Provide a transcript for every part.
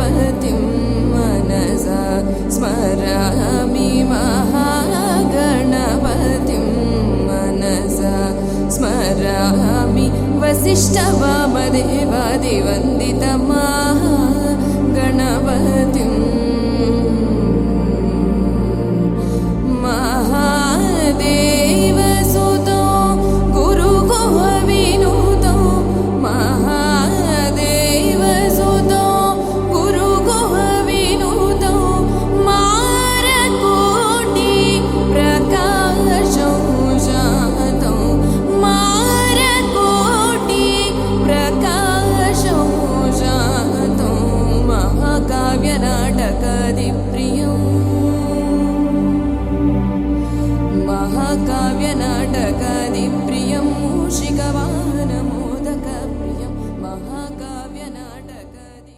गणपतिं मनसा स्मरामि महागणपतिं मनसा स्मरामि वसिष्ठवामदेवादिवन्दितं महागणपतिं महादेवसुतो गुरुगुहविनुतो महादेवसुतो गुरुगुहविनुतो मारकोटि प्रकाशं जातं मारकोटि प्रकाशं जातं महाकाव्यनाटकादिप्रियम् महाकाव्यनाटकादिप्रियं मूषिकवाहनमोदकप्रियं महाकाव्यनाटकादि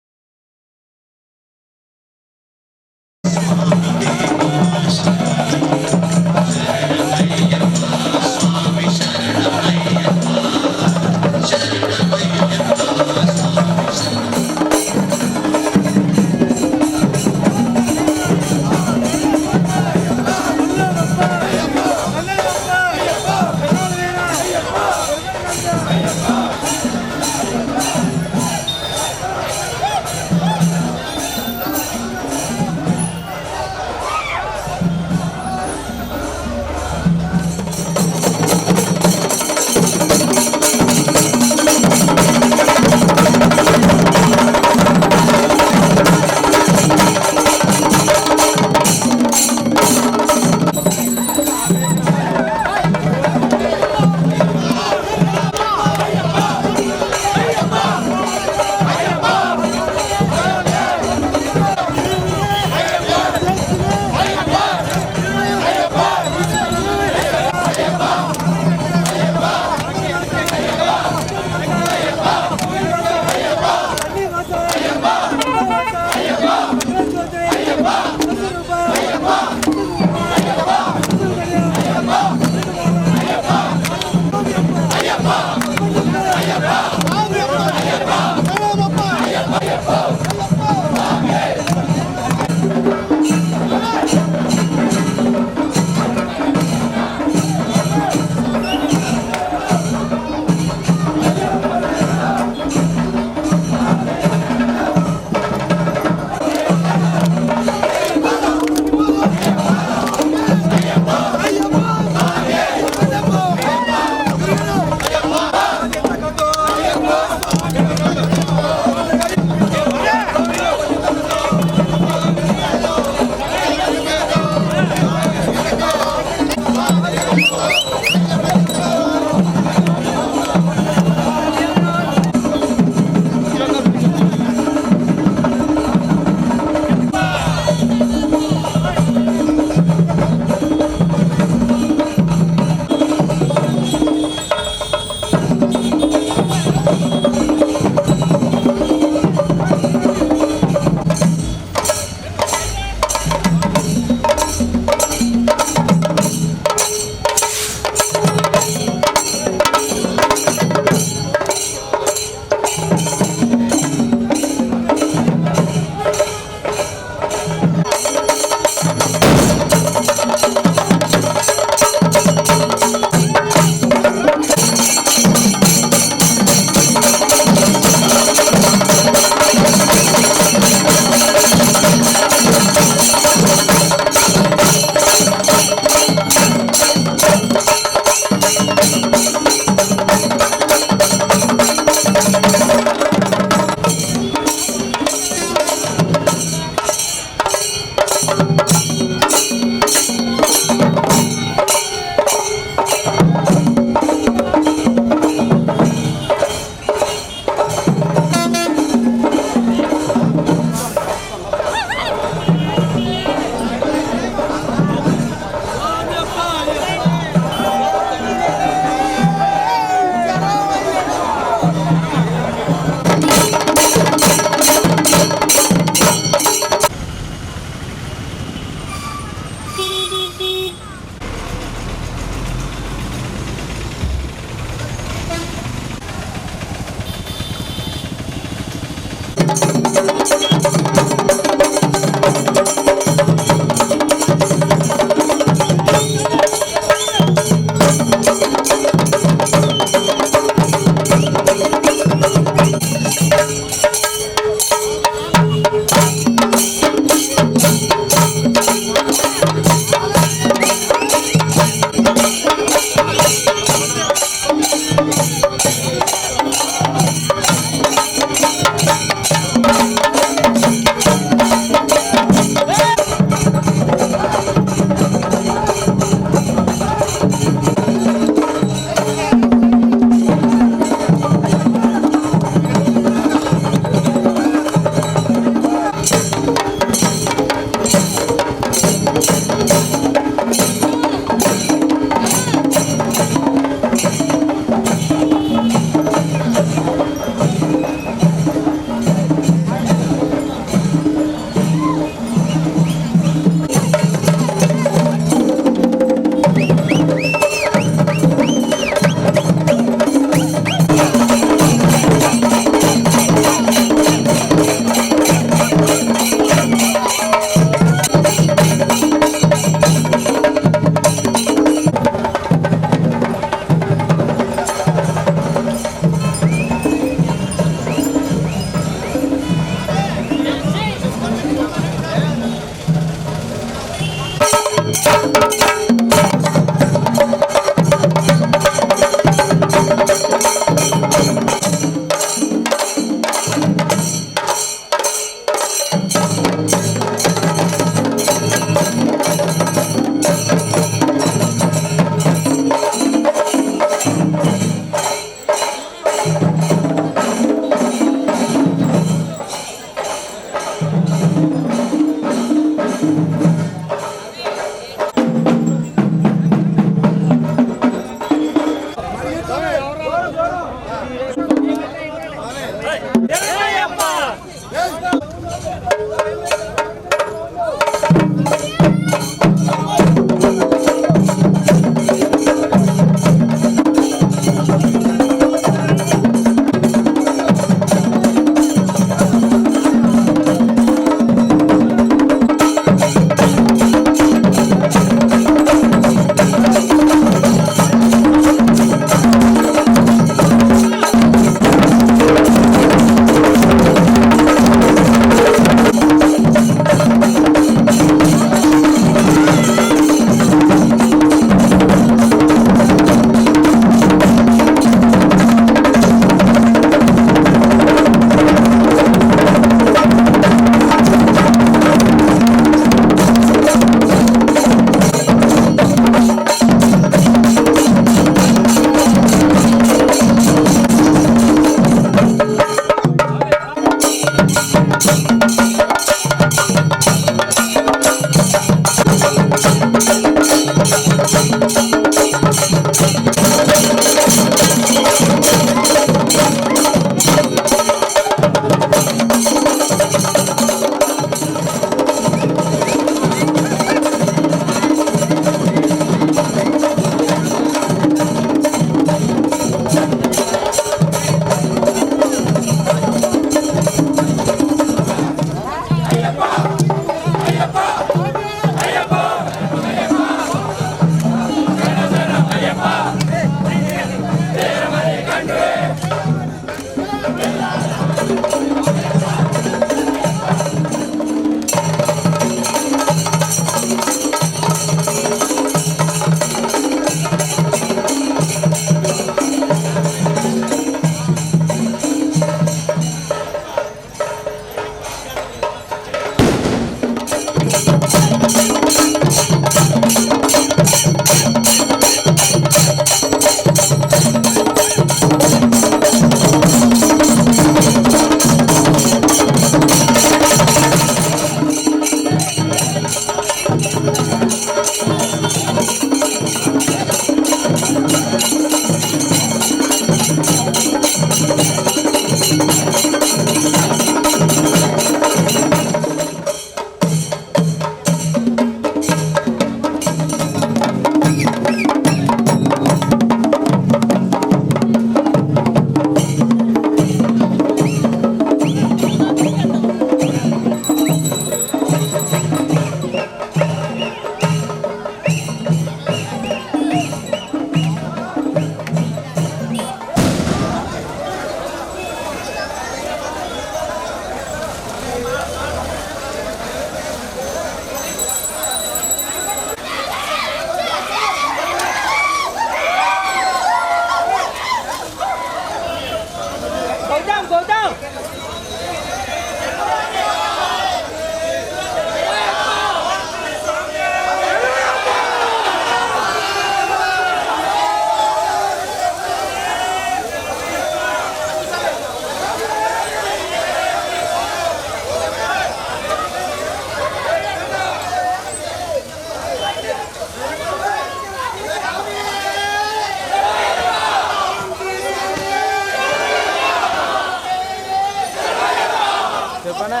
చెప్పనా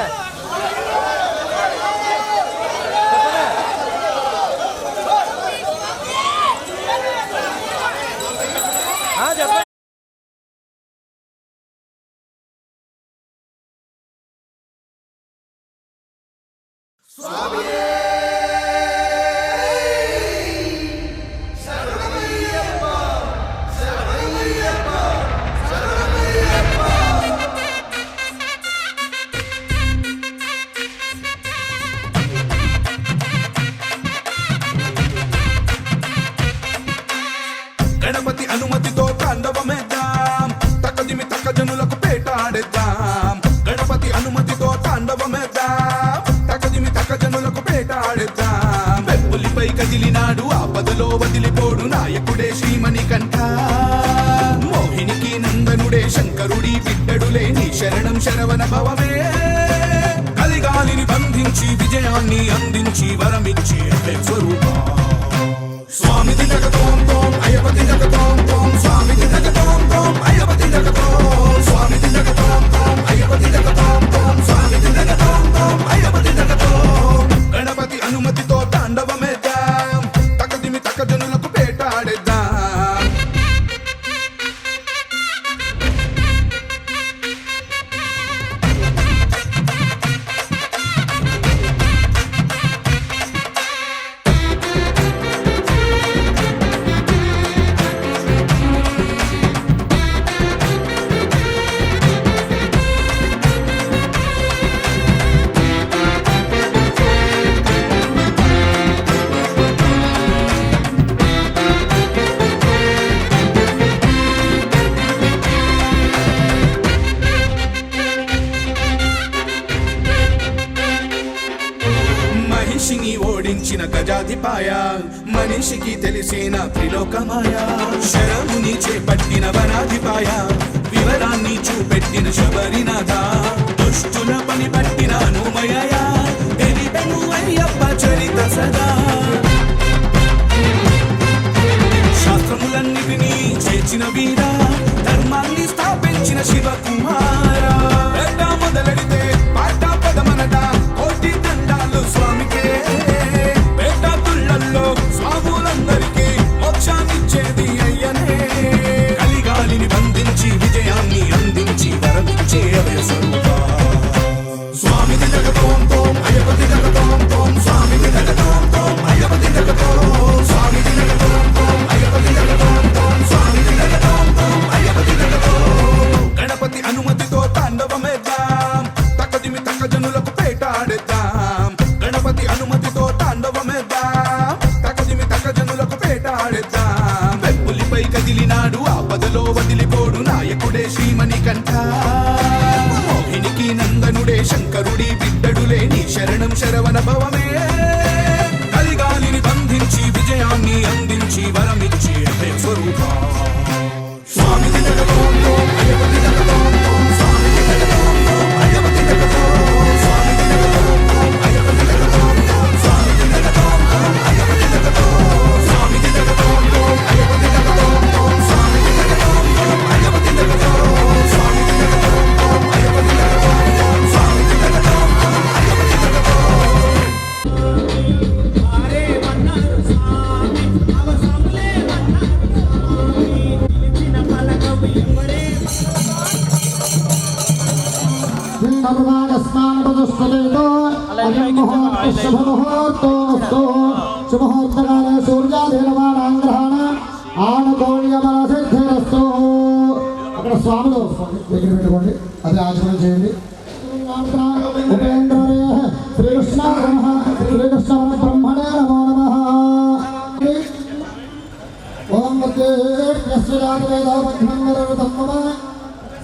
చెప్పండి. గణపతి అనుమతితో తాండవమేద్దాం, తక్కదిమి తక్క జనులకు పేటాడేద్దాం. గణపతి అనుమతితో తాండవమేద్దాం, తక్కదిమి తక్క జనులకు పేటాడేద్దాం. వెప్పులిపై కదిలినాడు ఆపదలో వదిలిపోడు నాయకుడే శ్రీమణికంఠ. మోహినికి నందనుడే శంకరుడి బిడ్డడులే నీ శరణం శరవణ భవమే. కలిగాలిని బంధించి విజయాన్ని అందించి వరమిచ్చి స్వరూప స్వామి దిగతోం తోం అయ్యపతి దిగతోం తోం స్వామి దిగతోం తోం అయ్యపతి దిగతోం స్వామి దిగతోం తోం అయ్యపతి దిగతోం తోం స్వామి దిగతోం తోం అయ్యపతి దిగతోం. గణపతి అనుమతితో తాండవమేద్దాం, తక్కదిమి తక్క జనులకు పేటాడేద్దాం. మహిషిని ఓడించిన గజాధిపాయ, మనిషికి తెలిసిన త్రిలోకమాయ. శరముని చేపట్టిన వనాధిపాయ, వివరాన్ని చూపెట్టిన శబరినాథ. దుష్టుల పని పట్టిన అనుమయ, తెలిపెను అయ్యప్ప చరిత సదా. శాస్త్రములన్నిటినీ చేర్చిన వీర, ధర్మాన్ని స్థాపించిన శివకుమార. మొదలెడితే పాట పదమనట కోటి దండాలు స్వామికే. పేట తుళ్ళల్లో స్వాములందరికీ మోక్షాన్నిచ్చేది అయ్యనే. కలిగాలిని బంధించి విజయాన్ని అందించి వరమిచ్చే అభయ స్వరూప స్వామి దిగతోం తోం అయ్యపతి దిగతోం తోం స్వామి దిగతోం తోం అయ్యపతి దిగతోం స్వామి దిగతోం తోం అయ్యపతి దిగతోం తోం స్వామి దిగతోం తోం అయ్యపతి దిగతోం. గణపతి అనుమతితో తాండవమేద్దాం, తక్కదిమి తక్క జనులకు పేటాడేద్దాం. గణపతి అనుమతితో తాండవమేద్దాం, తక్కదిమి తక్క జనులకు పేటాడేద్దాం. వెప్పులిపై కదిలినాడు ఆపదలో వదిలిపోడు నాయకుడే శ్రీమణికంఠ. మోహినికి నందనుడే శంకరుడి బిడ్డడులే నీ శరణం శరవణ భవమే. కలిగాలిని బంధించి విజయాన్ని అందించి వరమిచ్చి స్వరూప స్వామి దిగతోం తోం అయ్యపతి దిగతోం తోం స్వామి దిగతోం తోం అయ్యపతి దిగతోం స్వామి దిగతోం తోం అయ్యపతి దిగతోం తోం స్వామి దిగతోం తోం అయ్యపతి దిగతోం స్వామి దిగతోం తోం అయ్యపతి దిగతోం తోం స్వామి దిగతోం తోం అయ్యపతి దిగతోం స్వామి దిగతోం తోం అయ్యపతి దిగతోం తోం స్వామి దిగతోం తోం అయ్యపతి దిగతోం. అరే మన్నాడు స్వామి అవసరంలే మన్నాడు పలకవి ఎవరే శుభముహూర్తకాలే సూర్యాధీనమానాంగ్రహణ ఆనుకౌళ్యమనసిద్ధిరస్తు. అక్కడ స్వాములు దగ్గర పెట్టుకోండి, అదే ఆచరణ చేయండి. ఉపేంద్రే శ్రీకృష్ణ శ్రీకృష్ణ బ్రహ్మణే నమో నమః. ఓం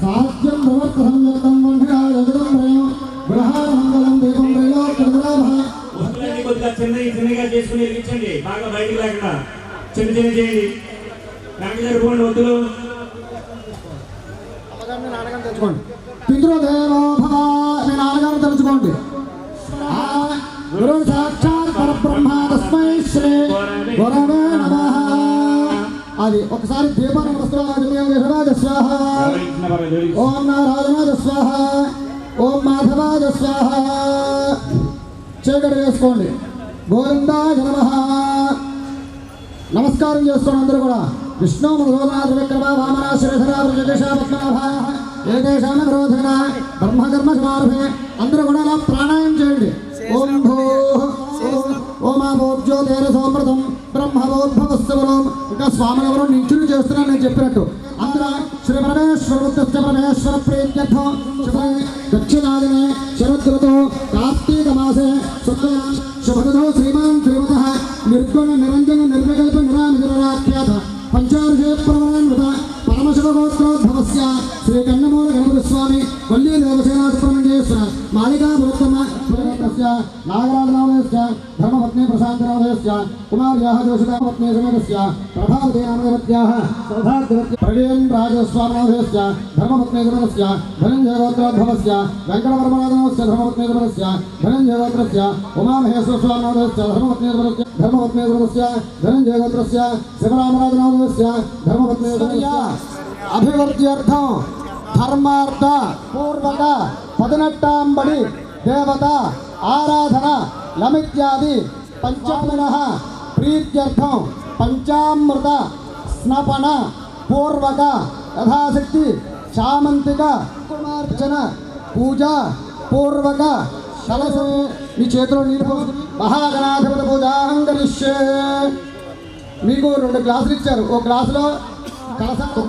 సాధ్యం భవత్ సంయుక్తం గృహామంగళం దీపం కొద్దిగా చిన్నగా చేసుకుని వెలిగించండి, బాగా బయటికి లేకుండా చిన్న చిన్న చేయండి. వెనక జరుపుకోండి వద్దులు. నాన్నగారిని తెచ్చుకోండి, పితృదేవో భవ మీ నాన్నగారిని తెచ్చుకోండి. గురు సాక్షాత్ పరబ్రహ్మ తస్మై శ్రీ గురవే నమః. అది ఒకసారి దీపాన్ని నమస్కారం. ఓం నారాయణ స్వాహ ఓం మాధవాయ స్వాహ. చీకటి వేసుకోండి. గోవిందాయ నమః. నమస్కారం చేసుకోండి అందరూ కూడా. విష్ణు మధోదనా త్రివిక్రమ వామన శిరధర వృషకేశ పద్మనాభ ఏకేశాన విరోధన బ్రహ్మకర్మ సమారభే. అందరూ కూడా అలా ప్రాణాయామం చేయండి. ఓం భూ ఓమాభోజ్యోతిరసోమృతం బ్రహ్మవోద్భవస్తవరం. ఇంకా స్వామి ఎవరో నించుని చేస్తున్నా నేను చెప్పినట్టు అందరూ శ్రీ పరమేశ్వర పరమేశ్వర ప్రీత్యర్థం దక్షిణాదినే శరదృతో కార్తీక మాసే శుభదో శ్రీమాన్ శ్రీమత నిర్గుణ నిరంజన నిర్వికల్ప నిరామిరాఖ్యాత పంచార్షే ప్రవణాన్విత పరమశివగోత్రోద్భవస్య శ్రీ కన్నమూల గణపతి స్వామి వల్లీ దేవసేనా సుబ్రహ్మణ్యేశ్వర మాలికాపురోత్తమ నాగరాజనామయస్య ధర్మపత్ని ప్రశాంతనామయస్య కుమార్యాః జోషితాపత్ని సమేతస్య ప్రభావతే నామదేవత్యాః సౌభాగ్యవత్య ప్రవీణ్ రాజస్వామినామయస్య ధర్మపత్ని సమేతస్య ధనంజయగోత్రోద్భవస్య వెంకటవర్మనాథనస్య ధర్మపత్ని సమేతస్య ధనంజయగోత్రస్య ఉమామహేశ్వర స్వామినామయస్య ధర్మపత్ని సమేతస్య ధనంజయగోత్రస్య శివరామరాజనామయస్య ధర్మపత్ని సమేతస్య అభివృద్ధ్యర్థం ధర్మార్థ పూర్వక 18 దేవత ఆరాధన లమిత్యాది పంచామిన ప్రీత్యర్థం పంచామృత స్నపన పూర్వక యథాశక్తి శామంతిక కుమార్చన పూజ పూర్వక కలశం. మీ చేతిలో నీరు మహాగణాధిపతి పూజాంగరిష్యే. మీకు 2 గ్లాసులు ఇచ్చారు. ఒక గ్లాసులో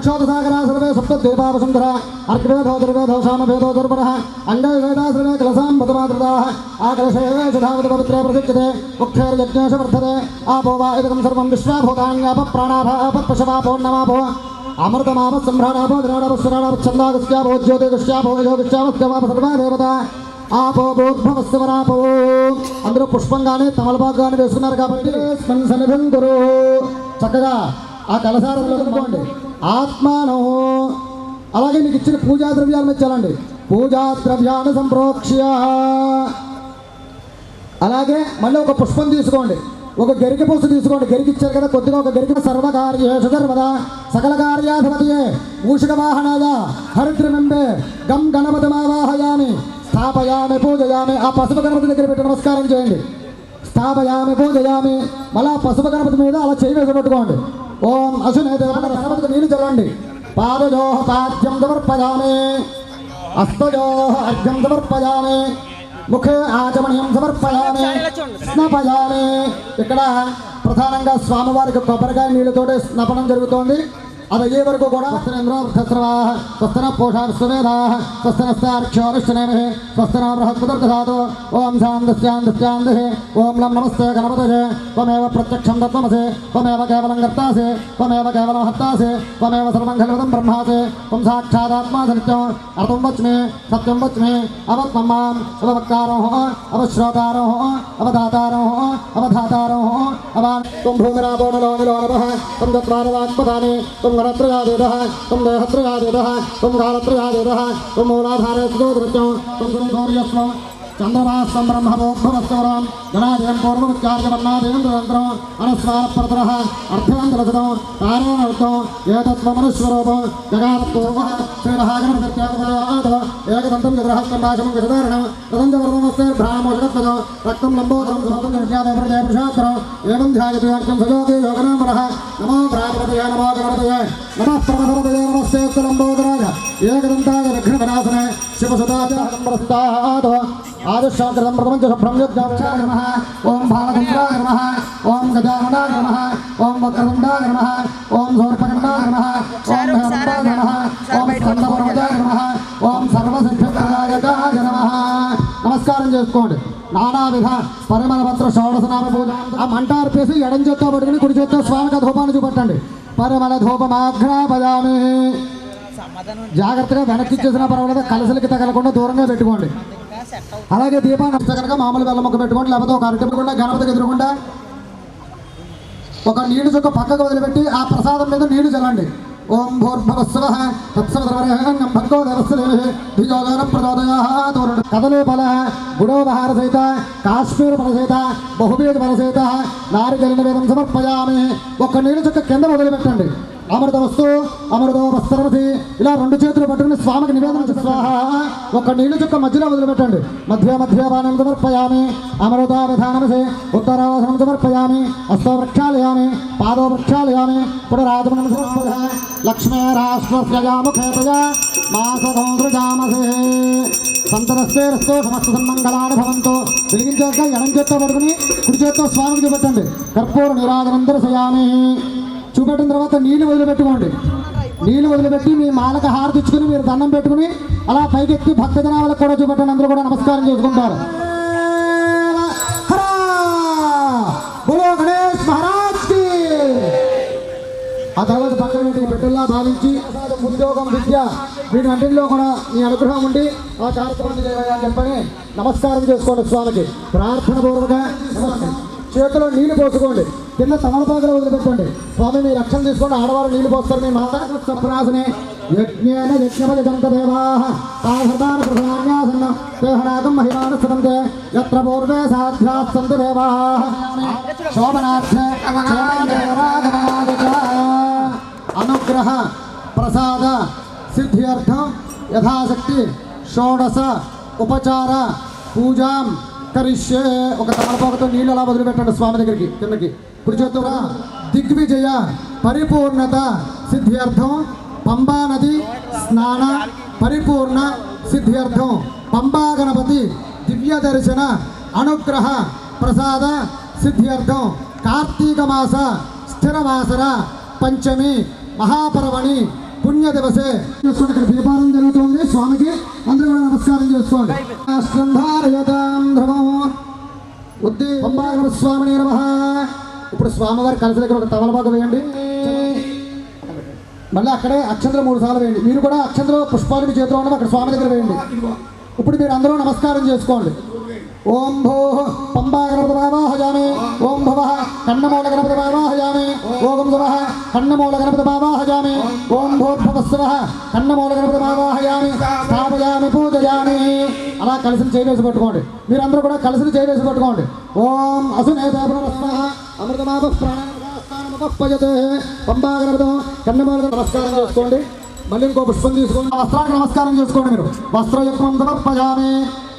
క్షోధసాగరాసర్వే సప్త దేవావసుంధర అర్ఘ్వేధో దుర్వేధో సామవేదో దుర్భర అంగవేదాసర్వే కలసాం బతమాతృతా ఆ కలశేవే సుధావతి పవిత్రే ప్రసిద్ధ్యతే ముఖ్యర్యజ్ఞేష వర్ధతే ఆపో వా ఇదకం సర్వం విశ్వాభూతాన్యాప ప్రాణాభాప పశవాపో నమాపో అమృతమాప సంభ్రాణాపో విరాడాపస్వరాడాప ఛందాగస్యాపో జ్యోతిగస్యాపో యోగస్యాపస్యవాప సర్వా దేవత ఆపో భూర్భవస్వరాపో. అందరూ పుష్పంగానే తమలపాకుగానే వేసుకున్నారు కాబట్టి స్పందనం గురు. చక్కగా ఆ కలశారంలో అనుకోండి. ఆత్మానో అలాగే మీకు ఇచ్చిన పూజా ద్రవ్యాలు మెచ్చాలండి. పూజా ద్రవ్యాన్ని సంప్రోక్ష్య. అలాగే మళ్ళీ ఒక పుష్పం తీసుకోండి. ఒక గరిక పుస్తు తీసుకోండి. గరికి ఇచ్చారు కదా కొద్దిగా ఒక గరిక. సర్వకార్యేషు సర్వదా సకల కార్యాధిపతియే మూషిక వాహనాద హరిద్రమింబే గం గణపతిమావాహయామి స్థాపయామి పూజయామి. ఆ పసుపు గణపతి దగ్గర పెట్టి నమస్కారం చేయండి. స్థాపయామి పూజయామి. మళ్ళా పసుపు గణపతి మీద అలా చేయి వేసి పెట్టుకోండి. ఓం అశునే గణపతికి నీళ్ళు చల్లండి. పాదయోః పాద్యం సమర్పయామి హస్తయోః అర్ఘ్యం సమర్పయామి ముఖే ఆచమనీయం సమర్పయామి స్నపయామి. ఇక్కడ ప్రధానంగా స్వామివారికి కొబ్బరికాయ నీళ్ళతోటి స్నపనం జరుగుతోంది. అది అయ్యే వరకు కూడా స్వస్తన పోషా విశ్వవేదా స్వస్తనస్తాక్షోరిష్టనేమి స్వస్తన బృహస్పతిర్దధాతు. ఓం శాంతిశ్చాంతిశ్చాంతి. ఓం లం నమస్తే గణపతయే త్వమేవ ప్రత్యక్షం తత్వమసి త్వమేవ కేవలం కర్తాసి త్వమేవ కేవలం హర్తాసి త్వమేవ సర్వం ఖల్విదం బ్రహ్మాసి త్వం సాక్షాదాత్మా నిత్యం అర్థం వచ్మి సత్యం వచ్మి అవత్వం మాం అవవక్తారోః అవశ్రోతారోః అవధాతారోః అవధాతారోః అవాన్ త్వం భూమిరాపో నలో నిలో నభః త్వం చత్వారవాక్పదాని త్వం గణత్రయాదేదః త్వం దేహత్రయాదేదః త్వం కాలత్రయాదేదః త్వం మూలాధారే సుదృత్యం త్వం గురుగౌర్యస్వం చంద్రమాస్తం బ్రహ్మభోద్భవస్తవరం గణాదేవం పూర్వముచ్చార్యమన్నాదేవం నిరంతరం అనస్వారపరతరః అర్ధవంతరసతం కారేణవృత్తం ఏతత్వమనుస్వరూపం జగారత్పూర్వః శ్రీమహాగణపతిత్యాగమయాద ఏకదంతం చతురహస్తం భాషమం గజధారణం తదంతవర్ణమస్తే భ్రామోషకత్వజం రక్తం లంబోదరం సమతం విద్యాదేవృషాకరం ఏవం ధ్యాయతే అర్కం సజోతి యోగనామరః నమో భ్రామపతయే నమో గణపతయే నమః ప్రమథపతయే నమస్తే లంబోదరాయ ఏకదంతాయ విఘ్నవినాశనే శివసుతాచ ఆదిశాకృతం ప్రపంచ శుభ్రంజోద్గాయ నమః. ఓం బాలచంద్రాయ నమః. ఓం గజాననాయ నమః. ఓం వక్రతుండాయ నమః. ఓం శూర్పకర్ణాయ నమః. ఓం హేరంబాయ నమః. ఓం స్కందపర్వతాయ నమః. ఓం సర్వసిద్ధిప్రదాయకాయ నమః. నమస్కారం చేసుకోండి. నానావిధ పరిమళపత్ర షోడశనామ పూజ. ఆ మంట ఆర్పేసి ఎడం చేత్తో పట్టుకుని కుడి చేత్తో స్వామికి ధూపాన్ని చూపట్టండి. పరిమళ ధూపమాఘ్రాపయామి. జాగ్రత్తగా వెనక్కి ఇచ్చేసినా పర్వాలేదు. కలసలకి తగలకుండా దూరంగా పెట్టుకోండి. అలాగే దీపాన్ని వస్తే కనుక మామూలు బెల్లం ముక్క పెట్టుకోండి. లేకపోతే ఒక అరటి కూడా గణపతికి ఎదురుకుండా ఒక నీళ్ళు చుక్క పక్కకు వదిలిపెట్టి ఆ ప్రసాదం మీద నీళ్లు చల్లండి. ఓం భూర్భవస్వః తత్సవితుర్వరేణ్యం భర్గో దేవస్య ధీమహి ధియో యో నః ప్రచోదయాత్. కదలే ఫల గుడోపహార సహిత కాశ్మీర ఫల సహిత బహుబీజ ఫల సహిత నారికేళ నివేదం సమర్పయామి. ఒక నీళ్ళు చుక్క కింద వదిలిపెట్టండి. అమృతవస్తు అమృతో వస్త్రమతి. ఇలా రెండు చేతులు పట్టుకుని స్వామికి నివేదన స్వాహ. ఒక నీళ్ళు చుక్క మధ్యలో వదిలిపెట్టండి. మధ్య బాణం సమర్పయామి. అమృత విధానమసి ఉత్తరావసనం సమర్పయామి. హస్తో ప్రక్షాళయామి. పాదో ప్రక్షాళయామి. పునరాజమనం సమర్పయ. లక్ష్మీ రాష్ట్రస్యాముఖేతయ మాసగం సృజామసే. సంతరస్తే రస్తో సమస్త సన్మంగళాన్ని భవంతో. వెలిగించాక ఎడం చేత్తో పడుకుని కుడి చేత్తో స్వామికి చూపెట్టండి. కర్పూర నీరాజనందర సయామి. చూపెట్టిన తర్వాత నీళ్లు వదిలిపెట్టుకోండి. నీళ్లు వదిలిపెట్టి మీ మాలకు హారతి ఇచ్చుకుని మీరు దండం పెట్టుకుని అలా పైకెత్తి భక్తజనాలకు కూడా చూపెట్టండి. అందరూ కూడా నమస్కారం చేసుకుంటారు. హరా బోలో గణేష్ మహారాజ్ కి. ఆ తర్వాత పక్కన పెట్టెల్లా భావించి ఉద్యోగం విద్య వీటి అన్నింటిలో కూడా మీ అనుగ్రహం ఉండి ఆ కార్యక్రమం చేయాలని చెప్పని నమస్కారం చేసుకోండి. స్వామికి ప్రార్థన పూర్వక చేతిలో నీళ్లు పోసుకోండి. కింద తమలపాకులు వదిలిపెట్టండి. స్వామి మీ రక్షణ తీసుకోండి. ఆడవారు నీళ్లు పోస్తారు. మీ మాతాని యజ్ఞేన యజ్ఞపదంతదేవా సాధర్మాన ప్రధాన్యాసన్న దేహనాగం మహిమానుసరంతే యత్ర పూర్వే సాధ్యాత్ సంతు దేవా శోభనార్థే అనుగ్రహ ప్రసాద సిద్ధ్యర్థం యథాశక్తి షోడశ ఉపచార పూజాం కరిష్యే. ఒక తమలపాకుతో నీళ్ళు అలా వదిలిపెట్టండి స్వామి దగ్గరికి కిందకి. కుడి చేతుల దిగ్విజయ పరిపూర్ణత సిద్ధ్యర్థం పంబా నది స్నాన పరిపూర్ణ సిద్ధ్యర్థం పంబా గణపతి దివ్య దర్శన అనుగ్రహ ప్రసాద సిద్ధ్యర్థం కార్తీక మాస స్థిరవాసర పంచమి మహాపర్వణి పుణ్య దివసే ఇక్కడ దీపారం జరుగుతుంది. స్వామికి అందరూ కూడా నమస్కారం చేసుకోండి. స్వామి నమః. ఇప్పుడు స్వామివారి కలిసి దగ్గర ఒక తమలపాకు వేయండి. మళ్ళీ అక్కడే అక్షంతలు 3 సార్లు వేయండి. మీరు కూడా అక్షంతలు పుష్పాలు చేతిలో ఉండవు అక్కడ స్వామి దగ్గర వేయండి. ఇప్పుడు మీరు అందరూ నమస్కారం చేసుకోండి. ఓం భూ పంబా గణపతి వావాహయామి. ఓం భవ కన్నమూల గణపతి వావాహయామి. ఓం భవ కన్నమూల గణపతి వావాహయామి. ఓం భూర్భవస్వ కన్నమూల గణపతి వావాహయామి. స్థాపయామి పూజయామి. అలా కలిసిని చేయవేసి పట్టుకోండి. మీరందరూ కూడా కలిసిని చేయవేసి పట్టుకోండి. ఓం అసునేతస్మ అమృతమాప ప్రాణాపయతే పంబా గణపతి కన్నమూల నమస్కారం చేసుకోండి. మళ్ళీ ఇంకో పుష్పం తీసుకోండి. వస్త్రానికి నమస్కారం చేసుకోండి. మీరు వస్త్రయజ్ఞం సమర్పయామి.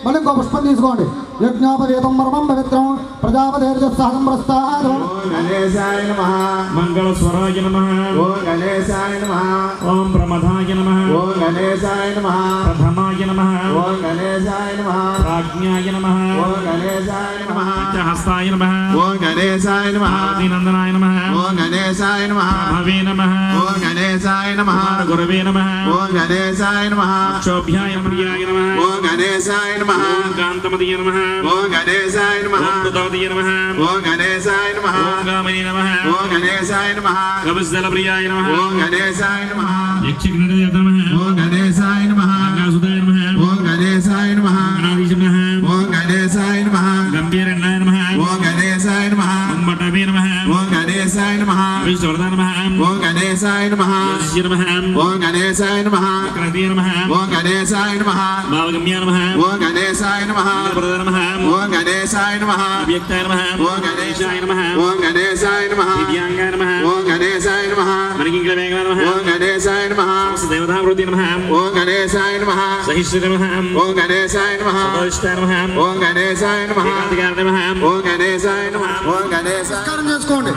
మళ్ళీ ఇంకో పుష్పం తీసుకోండి. యజ్ఞోపవేతం పరమం పవిత్రం ప్రజాపతిర్జస్సహం ప్రస్థాద్. ఓం గణేశాయ నమః. మంగళస్వరాయ నమః. ఓం గణేశాయ నమః. ఓం ప్రమదాయ నమః. ఓం గణేశాయ నమః. ప్రథమాయ నమః. ఓం గణేశాయ నమః. ప్రాజ్ఞాయ నమః. ఓం గణేశాయ నమః. పంచహస్తాయ నమః. ఓం గణేశాయ నమః. ఆదినందనాయ నమః. ఓం గణేశాయ నమః. భవే నమః. ఓం గణేశాయ నమః. గురవే నమః. ఓం గణేశాయ నమః. శోభ్యాయ ప్రియాయ నమః. ఓం గణేశాయ నమః. ఓం కాంతమతియ నమః. ఓం గణేశాయ నమః. ఓం దుతవతియ నమః. ఓం గణేశాయ నమః. ఓం గామిని నమః. ఓం గణేశాయ నమః. గవస్దల ప్రియాయ నమః. ఓం గణేశాయ నమః. యక్షగ్నదయ నమః. ఓం గణేశాయ నమః. గంగాసుదాయ నమః. ఓం గణేశాయ నమః. గణాధీశ నమః. ఓం గణేశాయ నమః. గంభీరణాయ నమః. ఓం గణేశాయ నమః. ఓం బటవే నమః. ఓం గణేశాయ నమః. విష్ణువర్ధన నమః. ఓం గణేశాయ నమః. జ్యోతిష్య నమః. ఓం గణేశాయ నమః. క్రదీయ నమః. ఓం గణేశాయ నమః. భావగమ్య నమః. ఓం గణేశాయ నమః. ప్రద నమః. ఓం గణేశాయ నమః. అవ్యక్తాయ నమః. ఓం గణేశాయ నమః. ఓం గణేశాయ నమః. దివ్యాంగాయ నమః. ఓం గణేశాయ నమః. మణికింకలమేఘన నమః. ఓం గణేశాయ నమః. దేవతావృతి నమః. ఓం గణేశాయ నమః. సహిష్ణుత నమః. ఓం గణేశాయ నమః. సదోష్టాయ నమః. ఓం గణేశాయ నమః. ఏకాధికార నమః. ఓం గణేశాయ నమః. ఓం గణేశాయ నమస్కారం చేసుకోండి.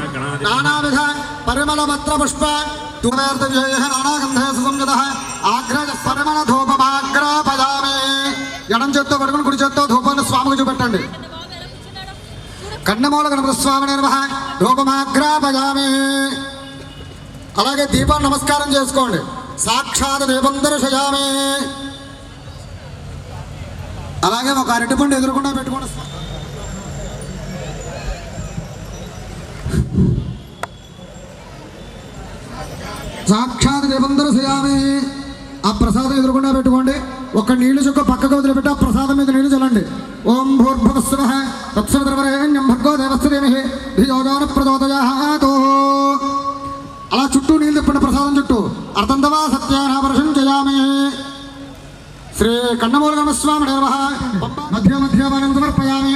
నానావిధ పరిమళ పత్ర పుష్ప నానాగంధే సుసంగత ఆగ్రహ పరిమళ ధూపమాగ్రహపయామి. ఎడం చేత్తో పడుకుని కుడి చేత్తో ధూపాన్ని స్వామికి చూపెట్టండి. కన్నమూల గణపతి స్వామి నమః. ధూపమాగ్రహపయామి. అలాగే దీపాన్ని నమస్కారం చేసుకోండి. సాక్షాత్ దీపం దర్శయామి. అలాగే ఒక అరటిపండు ఎదురుకుండా పెట్టుకోండి. సాక్షాత్ దీపం దర్శయామి. ఆ ప్రసాదం ఎదురుకుండా పెట్టుకోండి. ఒక నీళ్లు చుక్క పక్కకు వదిలిపెట్టి ఆ ప్రసాదం మీద నీళ్లు చల్లండి. ఓం భూర్భువస్సువః తత్సవితుర్వరేణ్యం భర్గో దేవస్య ధీమహి ధియో యో నః ప్రచోదయాత్. అలా చుట్టూ నీళ్ళు తిప్పండి. ప్రసాదం చుట్టూ అర్థంతవా సత్యానాపరశం చేయామి. శ్రీ కన్నమూల గణస్వామి నమః. మధ్య మధ్య సమర్పయామి.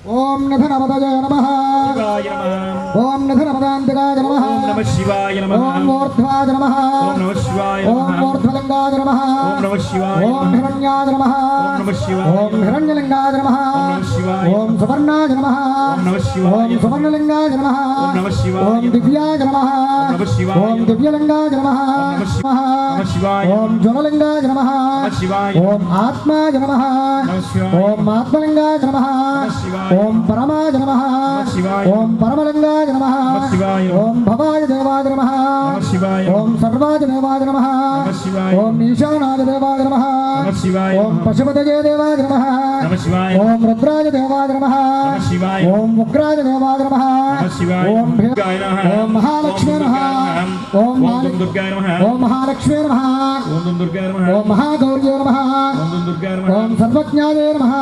ఓం నిధనపదయ నమః శివాయ నమః ఓం నిధనపదాంతకాయ నమః ఓం నమః శివాయ నమః ఓం మూర్ధ్వాయ నమః ఓం నమః శివాయ ఓం నమః మూర్ధ్వలింగాయ నమః ఓం నమః శివాయ ఓం నమః హిరణ్యాయ నమః ఓం నమః శివాయ ఓం హిరణ్యలింగాయ నమః ఓం నమః శివాయ ఓం సువర్ణాయ నమః ఓం నమః శివాయ ఓం సువర్ణలింగాయ నమః ఓం నమః శివాయ ఓం దివ్యాయ నమః ఓం నమః శివాయ ఓం దివ్యలింగాయ నమః నమః శివాయ ఓం జ్వలలింగాయ నమః నమః శివాయ ఓం ఆత్మాయ నమః నమః శివాయ ఓం ఆత్మలింగాయ నమః శివాయ ఓం పరమాయ నమః శివాయ ఓం పరమలింగాయ నమః శివాయ ఓం భవాయ దేవాయ నమః శివాయ ఓం సర్వాయ దేవాయ నమః శివాయ ఓం ఈశానాయ దేవాయ నమః శివాయ ఓం పశుపతయే దేవాయ నమః నమః శివాయ ఓం రుద్రాయ దేవాయ నమః శివాయ ఓం ఉగ్రాయ దేవాయ నమః శివాయ ఓం దుర్గాయ నమః ఓం మహాలక్ష్మీ నమః ఓం ఓం దుర్గాయ నమః ఓం మహాలక్ష్మీ నమః ఓం దుర్గాయ నమః ఓం మహాగౌర్యే నమః ఓం దుర్గాయ నమః ఓం సర్వజ్ఞాయ నమః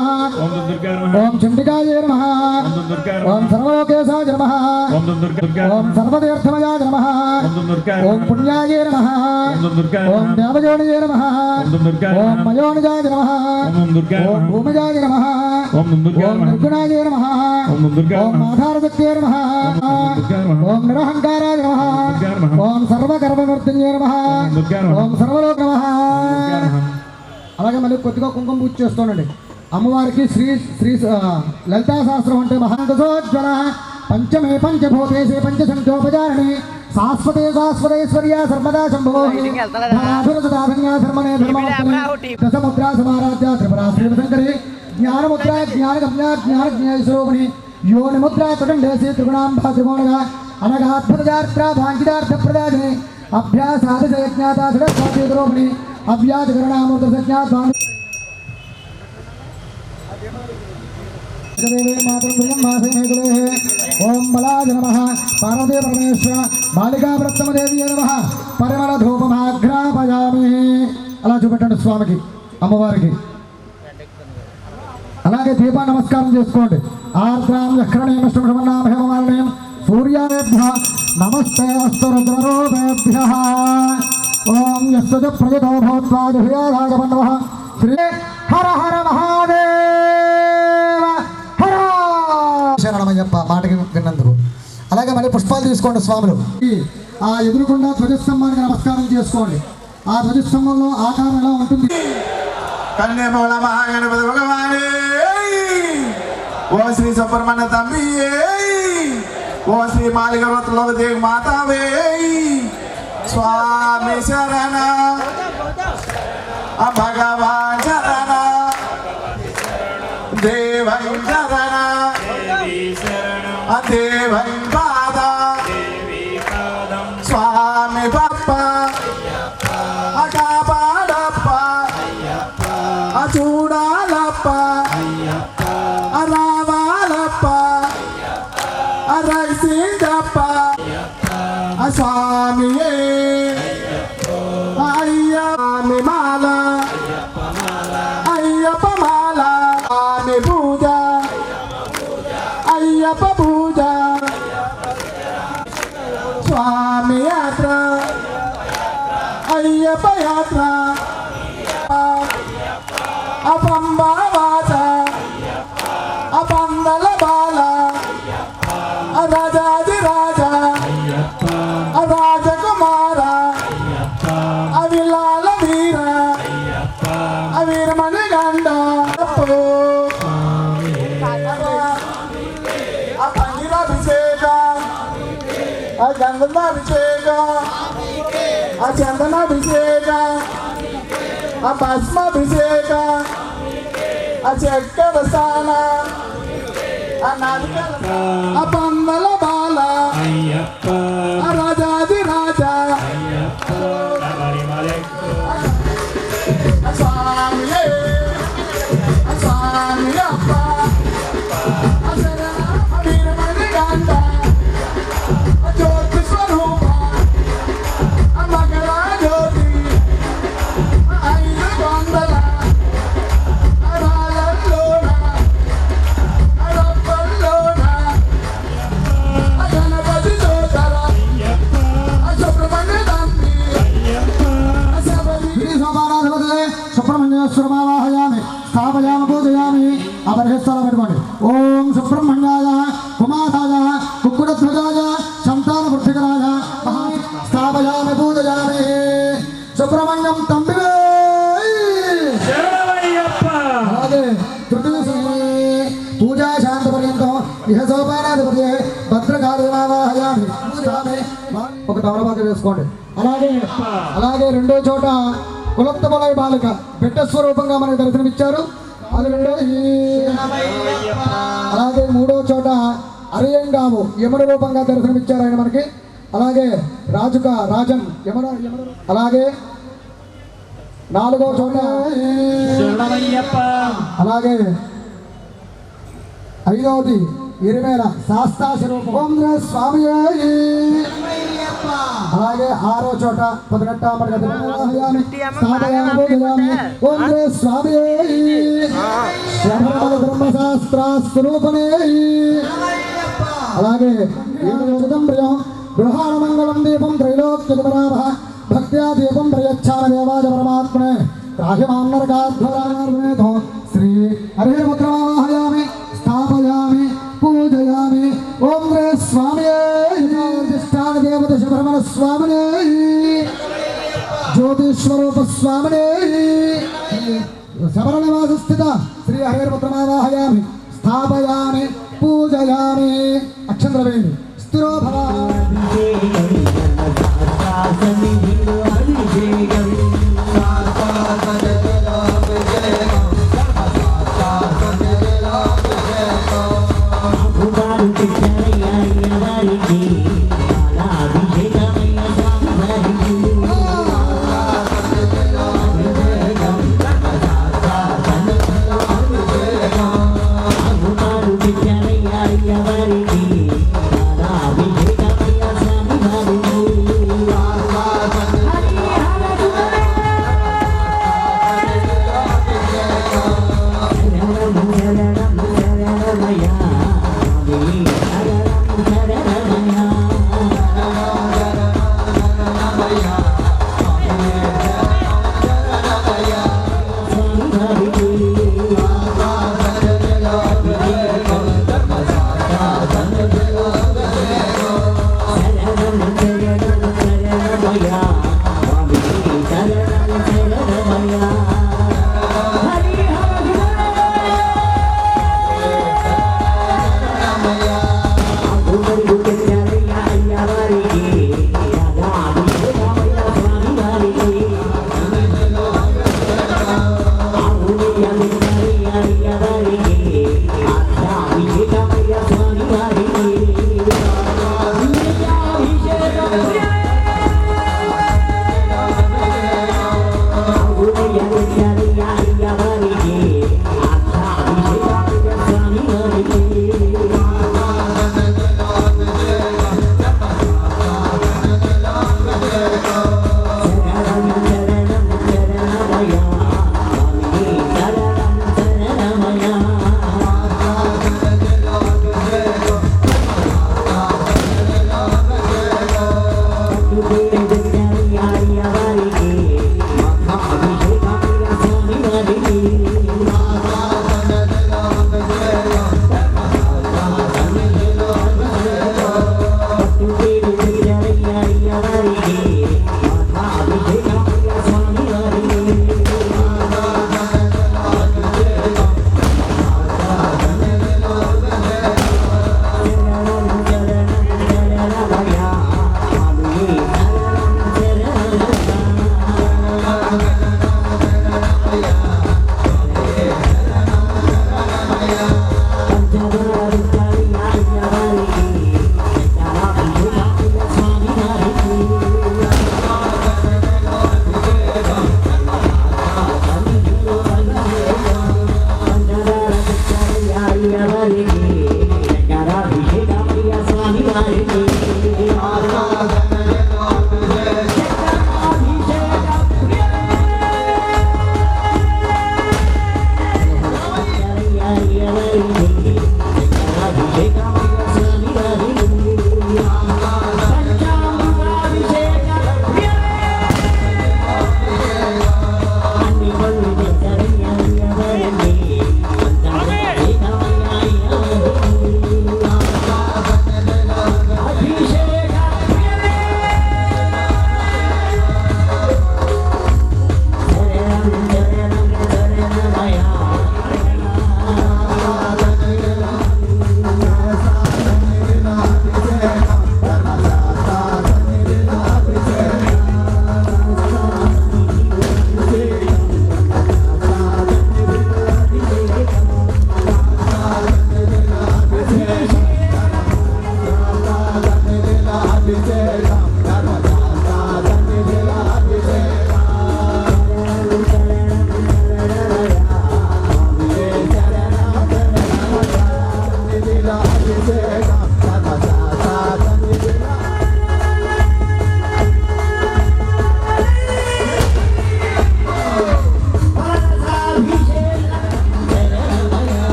ఓం దుర్గాయ నమః ఓం చండికాయ నమః ఓం దుర్గాయ ఓం సర్వలోకేశాయ నమః ఓం దుర్గాయ ఓం సర్వతీర్థమయాయ నమః ఓం దుర్గాయ ఓం పుణ్యాయ నమః ఓం దుర్గాయ ఓం దేవయోనియే నమః ఓం దుర్గాయ ఓం మయోనిజాయ నమః ఓం దుర్గాయ ఓం భూమిజాయ నమః ఓం దుర్గాయ ఓం నిర్గుణాయ నమః ఓం దుర్గాయ ఓం ఆధారశక్తియే నమః ఓం నిరహంకారాయ నమః ఓం సర్వగర్భమూర్తియే నమః ఓం సర్వలోక నమః అలాగే మళ్ళీ కొద్దిగా కుంకుమ పూజ చేస్తోండి అమ్మవారికి శ్రీ శ్రీ లలితా సహస్రం అంటే మహాంతోజ్వల పంచమే పంచభూతేశే పంచసంఖ్యోపచారిణి శాశ్వతే శాశ్వతేశ్వర్య సర్వదా శంభో ధర్మనే ధర్మనే దశముద్రా సమారాధ్య త్రిపురా శ్రీశంకరి జ్ఞానముద్ర జ్ఞానగమ్య జ్ఞానజ్ఞేశ్వరూపిణి యోనిముద్ర త్రికండేశి త్రిగుణాంబ త్రికోణగా అనగాత్మజాత్ర భాంగిదార్థ ప్రదాని అభ్యాసాదిజ్ఞాత సరస్వతీరూపిణి అవ్యాజకరణామృత సజ్ఞాత ఓం బలాయ నమః పార్వతీ పరమేశ్వర బాలికా ప్రత్తమదేవి నమః పరిమళ ధూపమాఘ్రాపయామి. అలా చూపెట్టండి స్వామికి అమ్మవారికి. అలాగే దీపా నమస్కారం చేసుకోండి. ఆర్ద్రాం యక్షణేమష్టమనామహేమమాలయం సూర్యాదేభ్య నమస్తే అస్తు రుద్రరూపేభ్య. ఓం యస్య ప్రయతో భూత్వాజభయారాజపన్నవః శ్రీ హర హర మహాదేవ హర శరణమయ్యప్ప మాటకి విన్నందుకు. అలాగే మళ్ళీ పుష్పాలు తీసుకోండి స్వాములు. ఆ ఎదురుకుండా ధ్వజస్తంభానికి నమస్కారం చేసుకోండి. ఆ ధ్వజస్తంభంలో ఆకారం ఎలా ఉంటుంది? కన్యమూల మహాగణపతి భగవానే ఓ శ్రీ సుబ్రహ్మణ్య తమ్మి ఓ శ్రీ మాలికవతలో దేవి మాతావే స్వామి శరణ భగవాన్ శరణ దేవై శరణ దేవై పాద స్వామి పప్ప కాపాడప్ప చూడాలప్ప రావాలప్ప రైసిందప్ప స్వామియే అయ్యప్ప మాల అయ్యప్ప మాల స్వామి పూజ అయ్యప్ప పూజ స్వామి యాత్ర అయ్యప్ప యాత్ర అపంబావాచ అపందల బాల రాజాది రాజా రాజకుమార అవిలాల వీర వీరమణి గండ పన్నీరాభిషేక గంధాభిషేక చందనాభిషేక భస్మాభిషేక చక్కెర స్నాన పందల బాల రాజాది రాజా స్వామి స్వామి అప్ప వీరమణి గంట జ్యోతి స్వరూప మకర జ్యోతి 500 సుబ్రహ్మణ్యేశ్వరమావాహయామి. స్థాపయామి పూజయామి ఆ పరిహేస్తాలో పెట్టుకోండి. ఓం సుబ్రహ్మణ్యాయ కుమారాయ కుక్కుడధ్వజాయ సంతాన వృద్ధికరాయ స్థాపయామి పూజయామి. సుబ్రహ్మణ్యం తంబివే. అలాగే పూజా శాంత పర్యంతం ఇహ సోపానాధిపతి భద్రకాళిమావాహయామి. ఒక తమలపాకు వేసుకోండి. అలాగే రెండో చోట కులత్తమలై బాలిక బిడ్డ స్వరూపంగా మనకు దర్శనమిచ్చారు. అది రెండోది. అలాగే మూడో చోట అరియంగాము యమున రూపంగా దర్శనమిచ్చారు ఆయన మనకి. అలాగే రాజన్ యమున. అలాగే నాలుగో చోట అలాగే ఐదవది ఇరిమేల శాస్తా స్వరూపం. ఓం స్వామి. అలాగే ఆరో చోట పదనెట్టామని ఓం స్వామి బ్రహ్మశాస్త్ర స్వరూపమే. అలాగే ప్రియం గృహాణమంగళం దీపం త్రైలోక్యపరాభ భక్త్యా దీపం ప్రయచ్ఛామ దేవాయ పరమాత్మనే రాహ్యమాన్నరకాధ్వరాతో శ్రీ హరిహరపుత్రమావాహయామి స్థాపయామి పూజయామి. ఓం స్వామి దేవత శుభ్రమణ స్వామినే జ్యోతిస్వరూప స్వామినే శబర నివాస స్థిత శ్రీ హరిహరపుత్రమావాహయామి స్థాపయామి పూజయామి. అక్షంతర వేయండి. స్థిరో భవ.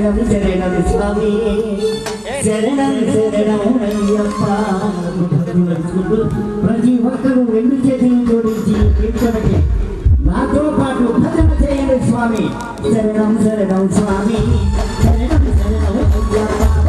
శరణం శరణం స్వామి శరణం శరణం అయ్యప్ప. ప్రతి ఒక్కరూ రెండు చేతులు జోడించి కీర్తనకి నాతో పాటు భజన చేయండి స్వామి. శరణం శరణం స్వామి శరణం శరణం అయ్యప్ప.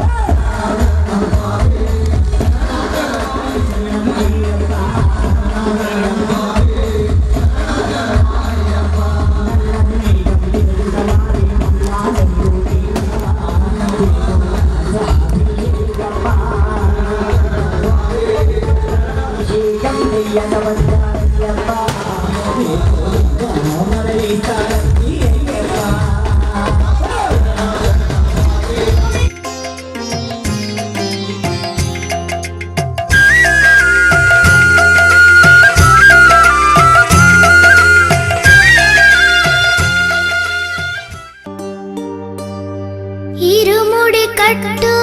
ఇరుముడి కట్టు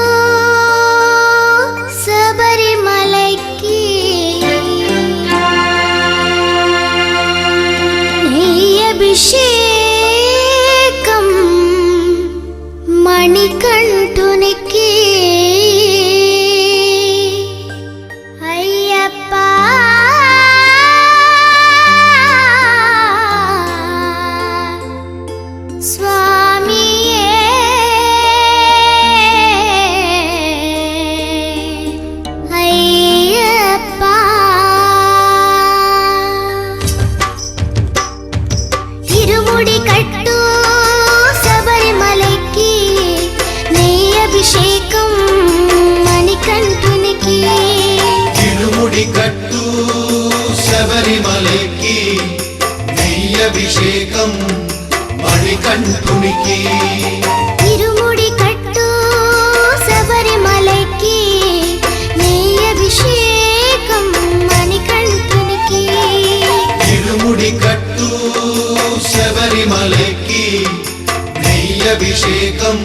శబరిమలైకి నెయ్యభిషేకం మణికంఠునికి అయ్యప్ప. స్వామియే అయ్యప్ప. ఇరుముడి కట్టు శబరిమలైకి నెయ్యభిషేకం మణికంఠునికి. ఇరుముడి కట్టు శబరిమలైకి నెయ్యభిషేకం మణికంఠునికి. ఇరుముడి కట్టు శబరిమలైకి నెయ్యభిషేకం మణికంఠునికి. ఇరుముడి కట్టు శబరిమలైకి నెయ్యభిషేకం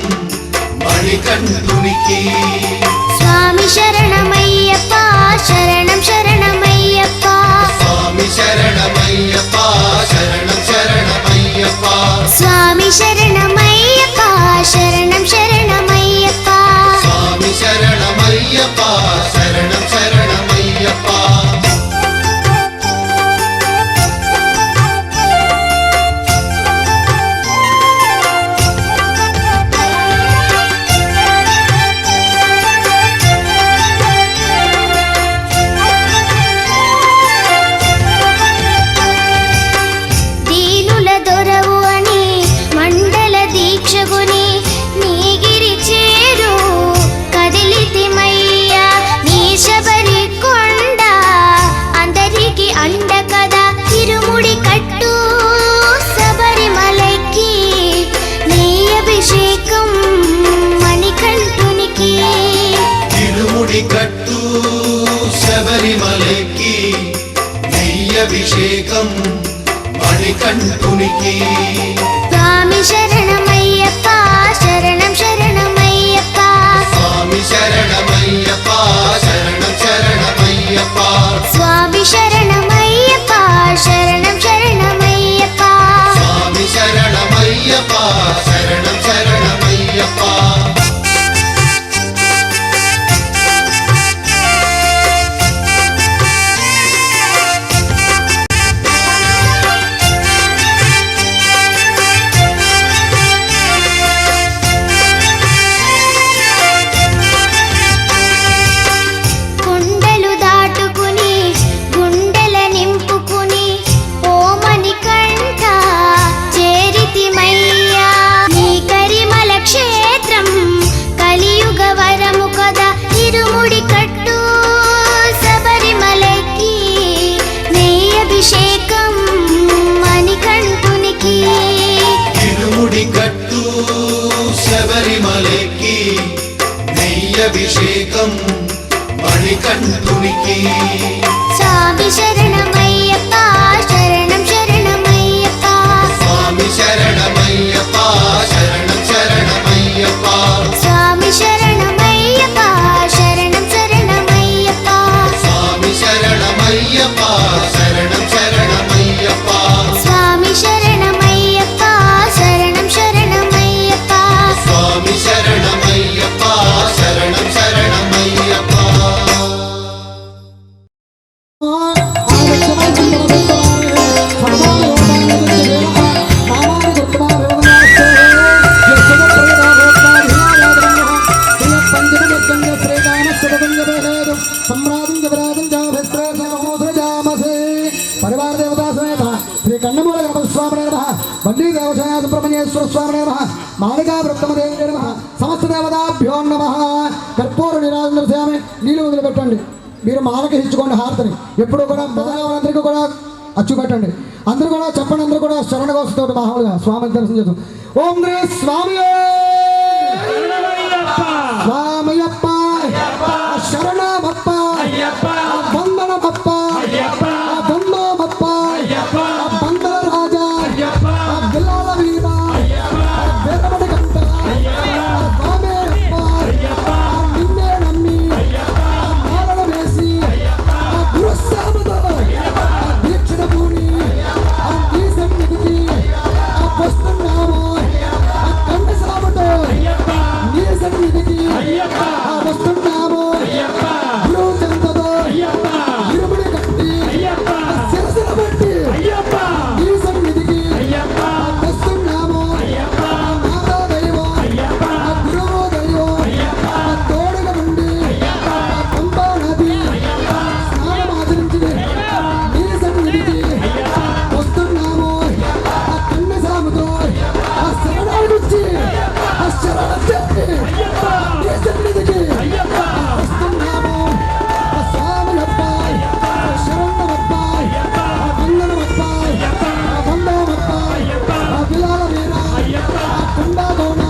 మణికంఠునికి. స్వామి శరణమయ్యప్ప శరణం శరణమయ్యప్ప. స్వామి శరణమయ్యప్ప శరణం శరణమయ్యప్ప. స్వామి శరణమయ్యప్ప శరణం శరణమయ్యప్ప. స్వామి శరణమయ్యప్ప శరణం శరణమయ్యప్ప. దీనుల దొరవు అని మండల దీక్షగుని నీగిరి చేరు కదిలితిమయ్యా. నీ శబరి కొండ అందరికి అండ కదా. ఇరుముడి కట్టు శబరిమలైకి నెయ్యభిషేకం మణికంఠునికి. ఇరుముడి కట్టు శబరిమలైకి నెయ్యభిషేకం మణికంఠునికి. స్వామి శరణమయ్యప్ప శరణం శరణమయ్యప్ప. స్వామి శరణమయ్యప్ప శరణం శరణమయ్యప్ప. స్వామి శరణమయ్యప్ప శరణం శరణమయ్యప్ప. స్వామి శరణమయ్యప్ప శరణం శరణమయ్యప్ప. కొండలు దాటుకుని గుండెల నింపుకుని ఓ మణికంఠ చేరితిమయ్యా. నీ కరిమల క్షేత్రం కలియుగ వరము కదా. ఇరుముడి కట్టు శబరిమలైకి నెయ్యభిషేకం మణికంఠునికి. ఇరుముడి కట్టు శబరిమలైకి నెయ్యభిషేకం మణికంఠునికి. స్వామి శరణమయ్యప్ప శరణం శరణమయ్యప్ప. స్వామి శరణమయ్యప్ప శరణం శరణమయ్యప్ప. స్వామి శరణమయ్యప్ప శరణం శరణమయ్యప్ప. స్వామి శరణమయ్యప్ప శరణం శరణమయ్యప్ప. స్వామి శరణమయ్యప్ప శరణం శరణమయ్యప్ప. స్వామి మాలికా వృత్తమదేవి నమః సమస్త దేవతాభ్యో నమః కర్పూర నీరాజనం దర్శయామి నీళ్ళు వదిలిపెట్టండి మీరు మాలకి ఇచ్చుకోండి హారతిని ఎప్పుడు కూడా అందరికీ కూడా అచ్చు పెట్టండి అందరూ కూడా చెప్పండి అందరూ కూడా శరణ కోసతో మామూలుగా స్వామిని దర్శనం చేద్దాం ఓం శ్రీ స్వామి స్వామయ్యప్ప శరణమప్ప వందనమప్ప వందనమప్ప వందన రాజా బిల్లాల వీర వీరమణి కంట స్వామయ్యప్ప నిన్నే నమ్మి మాలన వేసి గురుస్వామితో దీక్షణ పూని ఈ సన్నిధికి వస్తున్నాము కండ సాముతో నీ సన్నిధికి వస్తున్నాము గురువు చెంతతో ఇరుముడి కట్టి శిరసుల బట్టి నీ సన్నిధికి వస్తున్నాము మాతా దైవం గురువు దైవం తోడుగా నుండి పంపా నది స్నానమాచరించి నీ సన్నిధికి వస్తున్నాము కన్ను సాముతో శరణాలొచ్చి శరణం చెప్పి నీ సన్నిధికి వస్తున్నాము స్వామియప్ప శరణమప్ప వందనమప్ప వందనమప్ప బిలాల వీర కుండా గౌన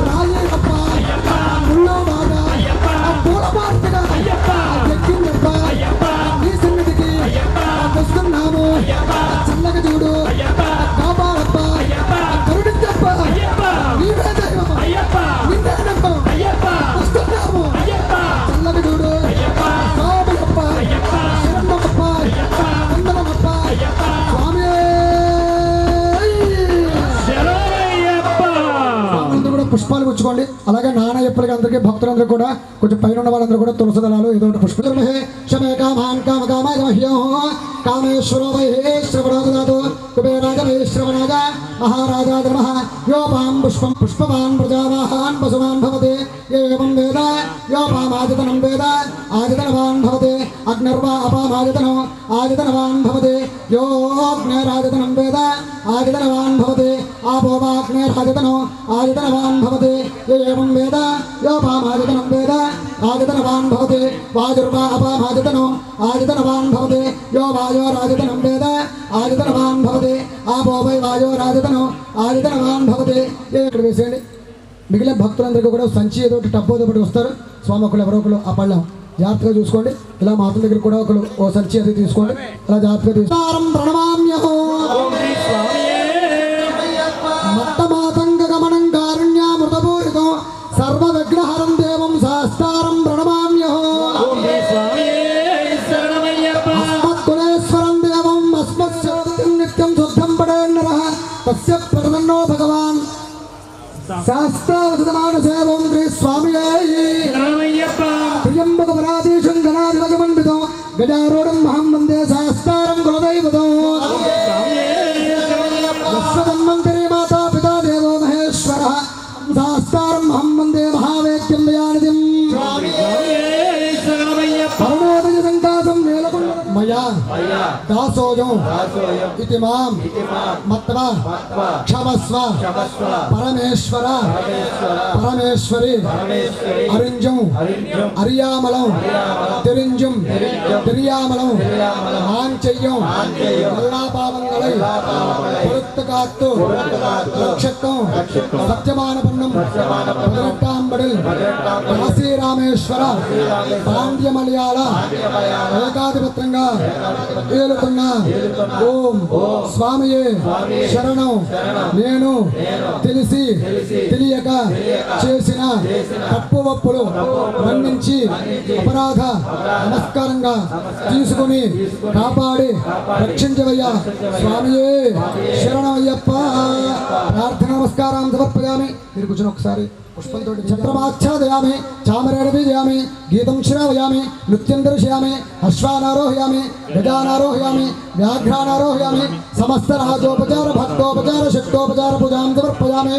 రాయేయప్ప ముల్లో బాగా పూల మార్తగా ఎక్కిందప్ప నీ సన్నిధికి వస్తున్నాము చల్లగా చూడు కాపాడప్ప కరుణించప్ప నీవే దైవం నిన్నే నమ్మం వస్తున్నాము చల్లగా చూడు స్వామియప్ప శరణమప్ప వందనమప్ప స్వామి అందరూ కూడా పుష్పాలు పుచ్చుకోండి అలాగే నానయ్యప్పలకి అందరికీ భక్తులందరూ కూడా కొంచెం పైన ఉన్న వాళ్ళందరూ కూడా తులసి దళాలు ఏదో ఒకటి పుష్పే శమే కామాన్ కామ కామాయ మహ్యో కామేశ్వరో వై శ్రవణాదు కుబేరాజ వై శ్రవణాజ మహారాజా నమః యోపాం పుష్పం పుష్పవాన్ ప్రజావాహాన్ పశువాన్ భవతే ఏవం వేద యోపామాదితనం వేద ఆదితనవాన్ భవతే అగ్నిర్వా అపామాదితనో ఆదితనవాన్ భవతే యోగ్నేరాదితనం వేద ఆదితనవాన్ భవతే ఆపో వాగ్నేరాదితనో ఆదితనవాన్ భవతే ఏవం వేద యోపామాదితనం వేద ఆదితనవాన్ భవతే వాయుర్వా అపామాదితనో ఆదితనవాన్ భవతే యో వాయోరాదితనం వేద ఆదితనవాన్ భవతే ఆపో వై వాయోరాదితనో ఆదితనవాన్ భవతే ఇక్కడ వేసేయండి మిగిలిన భక్తులందరికీ కూడా సంచి ఏదో ఒకటి టబ్బో ఒకటి వస్తారు స్వామి ఒకరు ఎవరో ఒకరు ఆ పళ్ళం జాగ్రత్తగా చూసుకోండి ఇలా మాతల దగ్గర కూడా ఒకరు ఓ సంచి అది తీసుకోండి అలా జాగ్రత్తగా తీసుకోండి ప్రణమామ్యహో మత్తమాతంగ గమనం కారుణ్యామృతపూరితం సర్వ విఘ్నహరం దేవం శాస్తారం ప్రణమామ్యహో అస్మత్కులేశ్వరం దేవం అస్మత్సత్యం నిత్యం శుద్ధం పడే నరః తస్య ప్రసన్నో భగవాన్ శాస్త్రావసమానసేవం శ్రీ స్వామియే ప్రియంబక పరాధీశం గణాధిపతిమన్వితం గజారూఢం మహం వందే శాస్త్రారం కులదైవతం విశ్వధన్వంతరి మాతా పితా దేవో మహేశ్వరః శాస్త్రారం మహం వందే మహావేద్యం దయానిధిం పరమోదయ సంకాసం వేలకొండ మయా దాసోజం ఇతి మాం మత్వ క్షమస్వ పరమేశ్వర పరమేశ్వరి అరింజం అరియామలం తెరింజం తెరియామలం ఆంచెయ్యం எல்லா பாவங்களை பொறுத்து காத்து ரட்சக்கும் சத்தியமான பண்ணும் 18ஆம் படில் కాశీ రామేశ్వర పాండ్య మలయాళ ఏకాధిపత్యంగా ఏలుతున్న ఓం స్వామియే శరణం నేను తెలిసి తెలియక చేసిన తప్పు ఒప్పులు మన్నించి అపరాధ నమస్కారంగా తీసుకుని కాపాడి రక్షించవయ్యా స్వామియే శరణమయ్యప్ప ప్రార్థన నమస్కారం సమర్పయామి మీరు కూర్చొని ఒకసారి పుష్పంతో చంద్రమాచ్ఛాదయామి చామరేణబీజయామి గీతం శ్రావయామి నృత్యం దర్శయామి అశ్వానారోహయామి గజానారోహయామి వ్యాఘ్రానారోహయామి సమస్త రాజోపచార భక్తోపచార శక్తోపచార పూజాం సమర్పయామి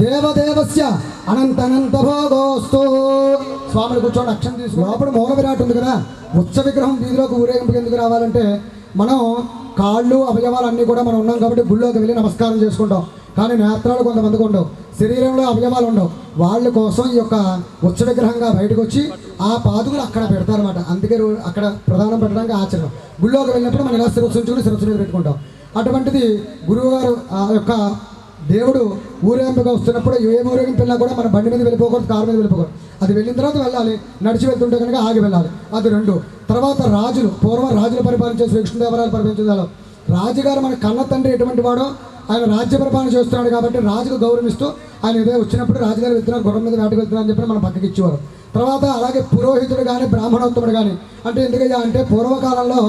దేవదేవస్య అనంతనంత భోగోస్తు స్వామిని కూర్చోండి అక్షం తీసుకుని లోపల మూల విరాట్ ఉంది కదా ఉత్సవ విగ్రహం వీధిలోకి ఊరేగింపుకి ఎందుకు రావాలంటే మనం కాళ్ళు అవయవాలు అన్నీ కూడా మనం ఉన్నాం కాబట్టి గుళ్ళోకి వెళ్ళి నమస్కారం చేసుకుంటాం కానీ నేత్రాలు కొంతమందికి ఉండవు, శరీరంలో అవయవాలు ఉండవు. వాళ్ళ కోసం ఈ యొక్క ఉత్సవ విగ్రహంగా బయటకు వచ్చి ఆ పాదుకులు అక్కడ పెడతారన్నమాట. అందుకే అక్కడ ప్రధానం పెట్టడానికి ఆచరణ. గుళ్ళోకి వెళ్ళినప్పుడు మనం ఇలా శిరస్సుంచుకుని శిరస్సు మీద పెట్టుకుంటాం. అటువంటిది గురువు గారు ఆ యొక్క దేవుడు ఊరేగింపుగా వస్తున్నప్పుడు ఏ ఊరేగింపు వెళ్ళినా కూడా మన బండి మీద వెళ్ళిపోకూడదు, కారు మీద వెళ్ళిపోకూడదు. అది వెళ్ళిన తర్వాత వెళ్ళాలి, నడిచి వెళ్తుంటే కనుక ఆగి వెళ్ళాలి. అది 2. తర్వాత రాజులు, పూర్వం రాజులు పరిపాలించే శ్రీకృష్ణదేవరాయలు పరిపాలించేవాళ్ళు. రాజుగారు మన కన్న తండ్రి ఎటువంటి వాడో ఆయన రాజ్య పరిపాలన చేస్తున్నాడు కాబట్టి రాజుకు గౌరవిస్తూ ఆయన ఇదే వచ్చినప్పుడు రాజుగారు వెళ్తున్నారు, గుర్రం మీద వేటకు వెళ్తున్నారు అని చెప్పి మనం పక్కకి ఇచ్చేవారు. తర్వాత అలాగే పురోహితుడు కానీ బ్రాహ్మణోత్తముడు కానీ అంటే ఎందుకయ్యా అంటే పూర్వకాలంలో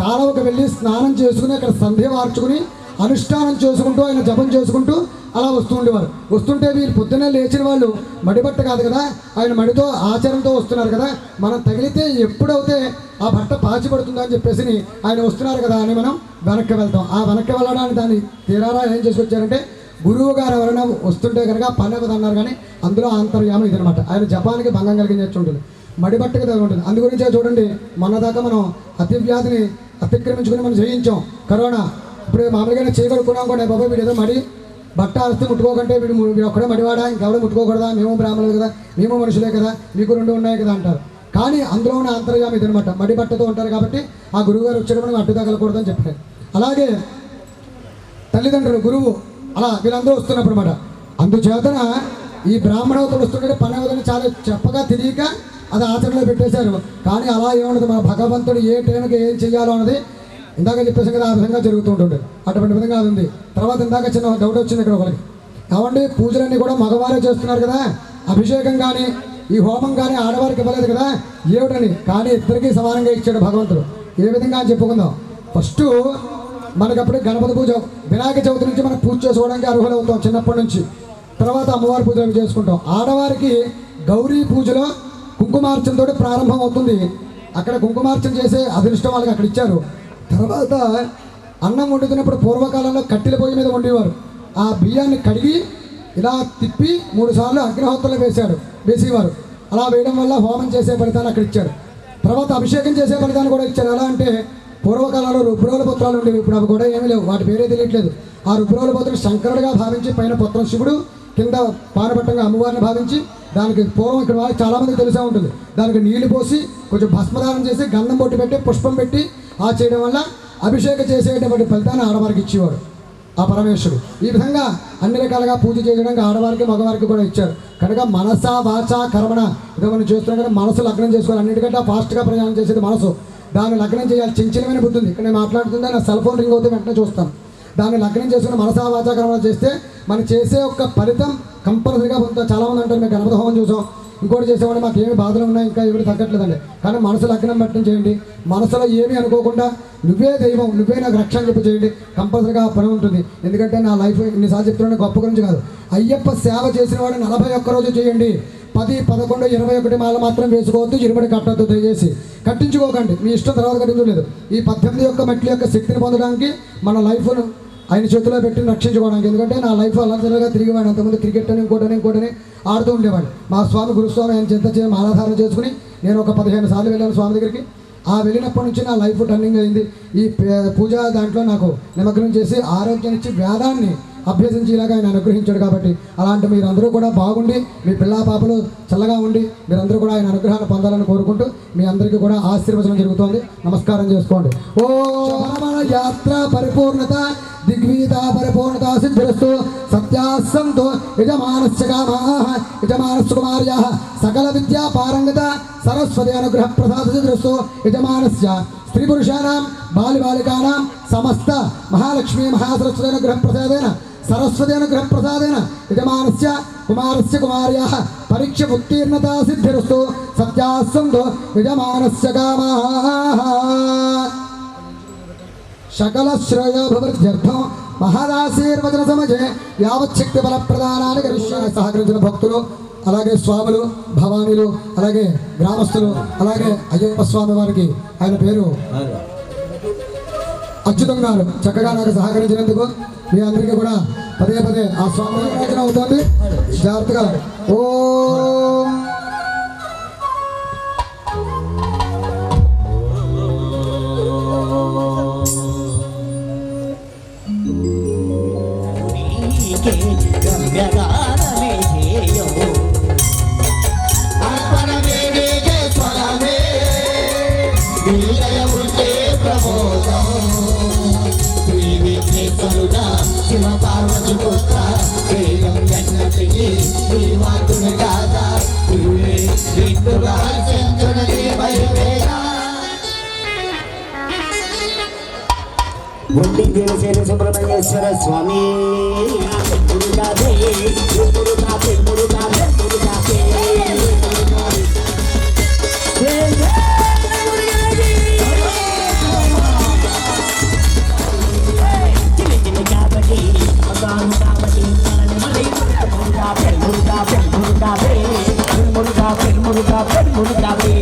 కాలువకు వెళ్ళి స్నానం చేసుకుని అక్కడ సంధ్య మార్చుకుని అనుష్ఠానం చేసుకుంటూ ఆయన జపం చేసుకుంటూ అలా వస్తూ ఉండేవారు. వస్తుంటే వీళ్ళు పొద్దున్నే లేచిన వాళ్ళు మడిబట్ట కాదు కదా, ఆయన మడితో ఆచరణతో వస్తున్నారు కదా, మనం తగిలితే ఎప్పుడైతే ఆ బట్ట పాచి పడుతుందో అని చెప్పేసి ఆయన వస్తున్నారు కదా అని మనం వెనక్కి వెళ్తాం. ఆ వెనక్కి వెళ్ళడానికి దాన్ని తీరారా ఏం చేసుకొచ్చారంటే గురువు గారు ఎవరైనా వస్తుంటే కనుక పని అవ్వదన్నారు. కానీ అందులో అంతర్యామం ఇదనమాట. ఆయన జపానికి భంగం కలిగించేసి ఉంటుంది, మడిబట్టకి తగిలి ఉంటుంది. అందు గురించే చూడండి, మొన్నదాకా మనం అతి వ్యాధిని అతిక్రమించుకుని మనం జయించాం కరోనా. ఇప్పుడు మామూలుగానే చేయగలుగుకున్నాం కూడా, బాబాయ్ వీడు ఏదో మడి బట్ట అరిస్తే ముట్టుకోకంటే వీడు ఒక్కడే మడివాడా, ఇంకెవడో ముట్టుకోకూడదా, మేము బ్రాహ్మణులు కదా, మేము మనుషులే కదా, మీకు 2 ఉన్నాయి కదా అంటారు. కానీ అందులో ఉన్న అంతర్యామి ఇదనమాట. మడి బట్టతో ఉంటారు కాబట్టి ఆ గురువుగారు వచ్చేటప్పుడు అడ్డు తగలకూడదని చెప్పారు. అలాగే తల్లిదండ్రులు, గురువు, అలా వీళ్ళందరూ వస్తున్నప్పుడు అన్నమాట. అందుచేతన ఈ బ్రాహ్మణోత్తముడు వస్తుంటే పని అవదని చాలా చెప్పగా తెలియక అది ఆచరణలో పెట్టేశారు. కానీ అలా ఏమన్నది, మన భగవంతుడు ఏ టైంకి ఏం చెయ్యాలో అన్నది ఇందాక చెప్పేసాం కదా, ఆ విధంగా జరుగుతూ ఉంటుంది. అటువంటి విధంగా అది ఉంది. తర్వాత ఇందాక చిన్న డౌట్ వచ్చింది ఇక్కడ ఒకరికి, కాబట్టి పూజలన్నీ కూడా మగవారే చేస్తున్నారు కదా, అభిషేకం కానీ ఈ హోమం కానీ ఆడవారికి ఇవ్వలేదు కదా ఏమిటని. కానీ ఇద్దరికీ సమానంగా ఇచ్చాడు భగవంతుడు. ఏ విధంగా అని చెప్పుకుందాం. ఫస్ట్ మనకప్పుడు గణపతి పూజ, వినాయక చవితి నుంచి మనం పూజ చేసుకోవడానికి అర్హులవుతాం చిన్నప్పటి నుంచి. తర్వాత అమ్మవారి పూజలు అవి చేసుకుంటాం. ఆడవారికి గౌరీ పూజలో కుంకుమార్చనతో ప్రారంభం అవుతుంది. అక్కడ కుంకుమార్చన చేసే అదృష్టం వాళ్ళకి అక్కడ ఇచ్చారు. తర్వాత అన్నం వండుతున్నప్పుడు పూర్వకాలంలో కట్టెల పొయ్యి మీద వండేవారు. ఆ బియ్యాన్ని కడిగి ఇలా తిప్పి 3 సార్లు అగ్నిహోత్రంలో వేసేవారు. అలా వేయడం వల్ల హోమం చేసే ఫలితాన్ని అక్కడ ఇచ్చారు. తర్వాత అభిషేకం చేసే ఫలితాన్ని కూడా ఇచ్చారు. ఎలా అంటే పూర్వకాలంలో రుబ్రోల పుత్రాలు ఉండేవి, ఇప్పుడు అవి కూడా ఏమీ లేవు, వాటి పేరే తెలియట్లేదు. ఆ రుబ్రోల పుత్రుడు శంకరుడిగా భావించి పైన పుత్రం శివుడు, కింద పానపట్టంగా అమ్మవారిని భావించి దానికి పూర్వం ఇక్కడ వాళ్ళకి చాలామందికి తెలిసే ఉంటుంది, దానికి నీళ్లు పోసి కొంచెం భస్మదానం చేసి గంధం బొట్టు పెట్టి పుష్పం పెట్టి ఆ చేయడం వల్ల అభిషేకం చేసేటువంటి ఫలితాన్ని ఆడవారికి ఇచ్చేవాడు ఆ పరమేశ్వరుడు. ఈ విధంగా అన్ని రకాలుగా పూజ చేయడానికి ఆడవారికి మగవారికి కూడా ఇచ్చారు. కనుక మనస వాచ కర్మణ ఇదో మనం చేస్తున్నాం కదా, మనసు లగ్నం చేసుకోవాలి. అన్నిటికంటే ఫాస్ట్గా ప్రయాణం చేసేది మనసు. దాన్ని లగ్నం చేయాలి. చంచలమైన బుద్ధి ఉంది. ఇక్కడ నేను మాట్లాడుతుంటే నా సెల్ ఫోన్ రింగ్ అవుతే వెంటనే చూస్తాను. దాన్ని లగ్నం చేసుకుని మనసా వాచా కర్మణ చేస్తే మనం చేసే ఒక ఫలితం కంపల్సరీగా పొందుతాం. చాలామంది అంటారు మేము గణపతి హోమం చూసాం, ఇంకోటి చేసేవాడు మాకు ఏమి బాధలు ఉన్నాయి, ఇంకా ఏమి తగ్గట్లేదండి. కానీ మనసు లగ్నం పెట్టడం చేయండి. మనసులో ఏమీ అనుకోకుండా నువ్వే దైవం, నువ్వే నాకు రక్షణ చెప్పి చేయండి. కంపల్సరీగా పని ఉంటుంది. ఎందుకంటే నా లైఫ్ ఇన్నిసార్లు చెప్తున్నాను, గొప్ప గురించి కాదు. అయ్యప్ప సేవ చేసిన వాడు 41 రోజు చేయండి. 10, 11, 21 మాల మాత్రం వేసుకోవద్దు. ఇరుబడి కట్టద్దు, దయచేసి కట్టించుకోకండి. మీ ఇష్టం, తర్వాత కట్టించలేదు. ఈ 18 యొక్క మెట్ల యొక్క శక్తిని పొందడానికి మన లైఫ్ను ఆయన చేతిలో పెట్టి రక్షించుకోవడానికి. ఎందుకంటే నా లైఫ్ అలా తిరిగివాడు. అంతకుముందు క్రికెట్ అని ఇంకోటని ఆడుతూ ఉండేవాడు. మా స్వామి గురుస్వామి ఆయన చింత చేయ మాలాధారణ చేసుకుని నేను ఒక 15 సార్లు వెళ్ళాను స్వామి దగ్గరికి. ఆ వెళ్ళినప్పటి నుంచి నా లైఫ్ టర్నింగ్ అయింది. ఈ పూజ దాంట్లో నాకు నిమగ్నం చేసి ఆరోగ్యం ఇచ్చి వేదాన్ని అభ్యసించేలాగా ఆయన అనుగ్రహించాడు. కాబట్టి అలాంటి మీరందరూ కూడా బాగుండి మీ పిల్లా పాపలు చల్లగా ఉండి మీరందరూ కూడా ఆయన అనుగ్రహాన్ని పొందాలని కోరుకుంటూ మీ అందరికీ కూడా ఆశీర్వచనం జరుగుతోంది. నమస్కారం చేసుకోండి. ఓ యాత్ర పరిపూర్ణత దిగ్వీత పరిపూర్ణత సిద్ధిరస్తు. సత్యాసంతో యజమానస్య కామాః యజమానస్య కుమార్యాః సకల విద్యా పారంగత సరస్వతి అనుగ్రహ ప్రసాద సిద్ధిరస్తు. యజమానస్య స్త్రీ పురుషానాం బాలి బాలికానాం సమస్త మహాలక్ష్మీ మహాసరస్వతి అనుగ్రహ ప్రసాదేన సరస్వతి అనుగ్రహ ప్రసాదేన యజమానస్య కుమారస్య కుమార్యాః పరీక్ష ఉత్తీర్ణత సిద్ధిరస్తు. సత్యాసంతో యజమానస్య కామాః సకల శ్రేయోభివృద్ధ్యర్థం మహదాశీర్వచన సమజే యావచ్చక్తి బల ప్రదానాన్ని గరిష్యాన్ని సహకరించిన భక్తులు, అలాగే స్వాములు, భవానీలు, అలాగే గ్రామస్తులు, అలాగే అయ్యప్ప స్వామి వారికి ఆయన పేరు అచ్యుతం గారు చక్కగా నాకు సహకరించినందుకు మీ అందరికీ కూడా పదే పదే ఆ స్వామి రచన అవుతుంది. జాగ్రత్తగా ఓం స్వామికి గమ్యగానమే చేయము అర్పణమే నీకే స్వరమే విలయముంటే ప్రమోదం శ్రీ విఘ్నేశ్వరుడా శివ పార్వతి పుత్ర వేదం ఎన్నటికి శ్రీవాకుని కాదా నువ్వే విష్ణుగా చంద్రుని భయవేదా ఒంటి దేవసేన సుబ్రహ్మణ్యేశ్వర స్వామి మురుగాదే మురుగాదే మురుగాదే మురుగాదే చిలి చిలి కాబట్టి అగాను కాబట్టి మురుగాదే మురుగాదే మురుగాదే మురుగాదే మురుగాదే మురుగాదే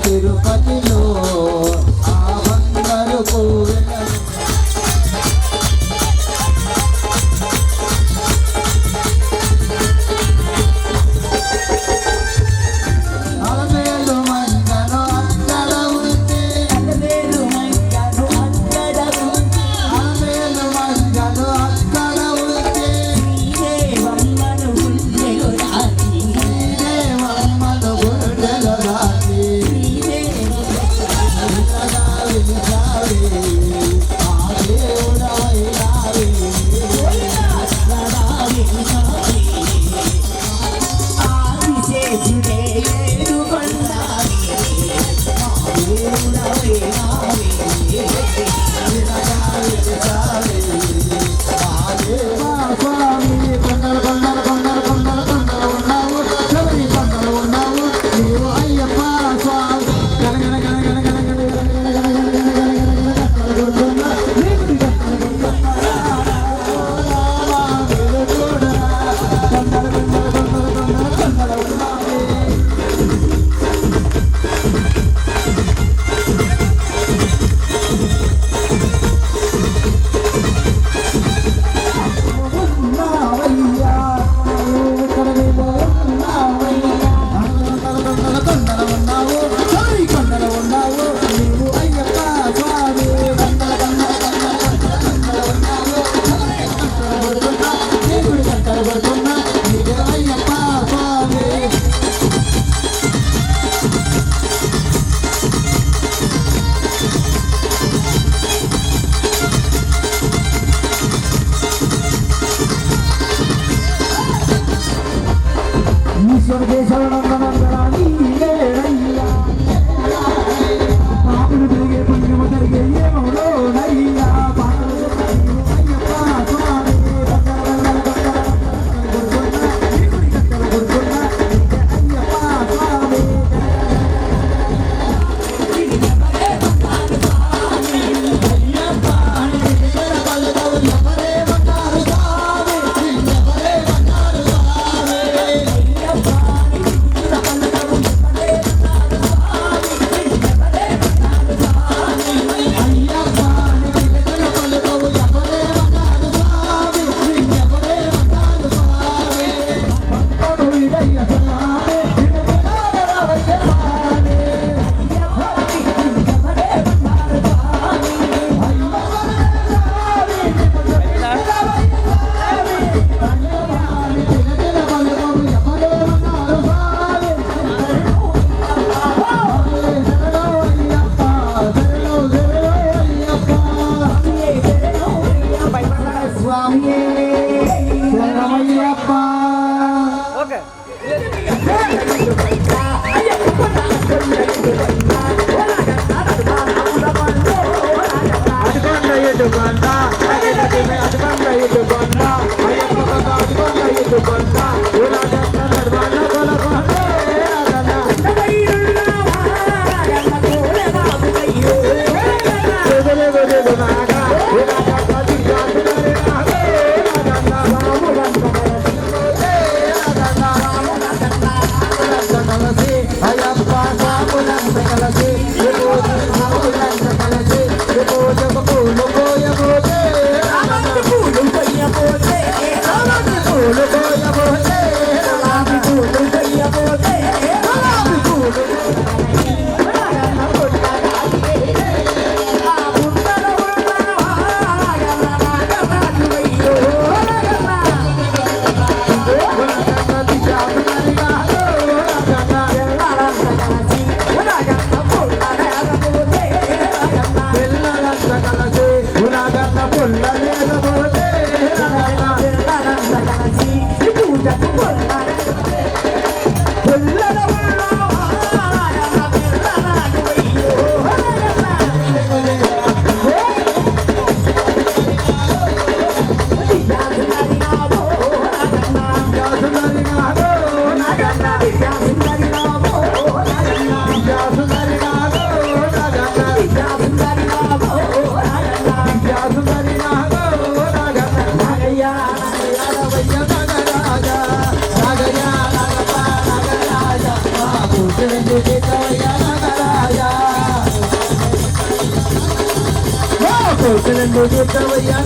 తిరుపతిలో ఆ బంగారు పువ్వులను అలమేలు మంగను అక్కడ ఉంటే అలమేలు మంగను అక్కడ ఉంటే వమ్మను గుండెలు రాతి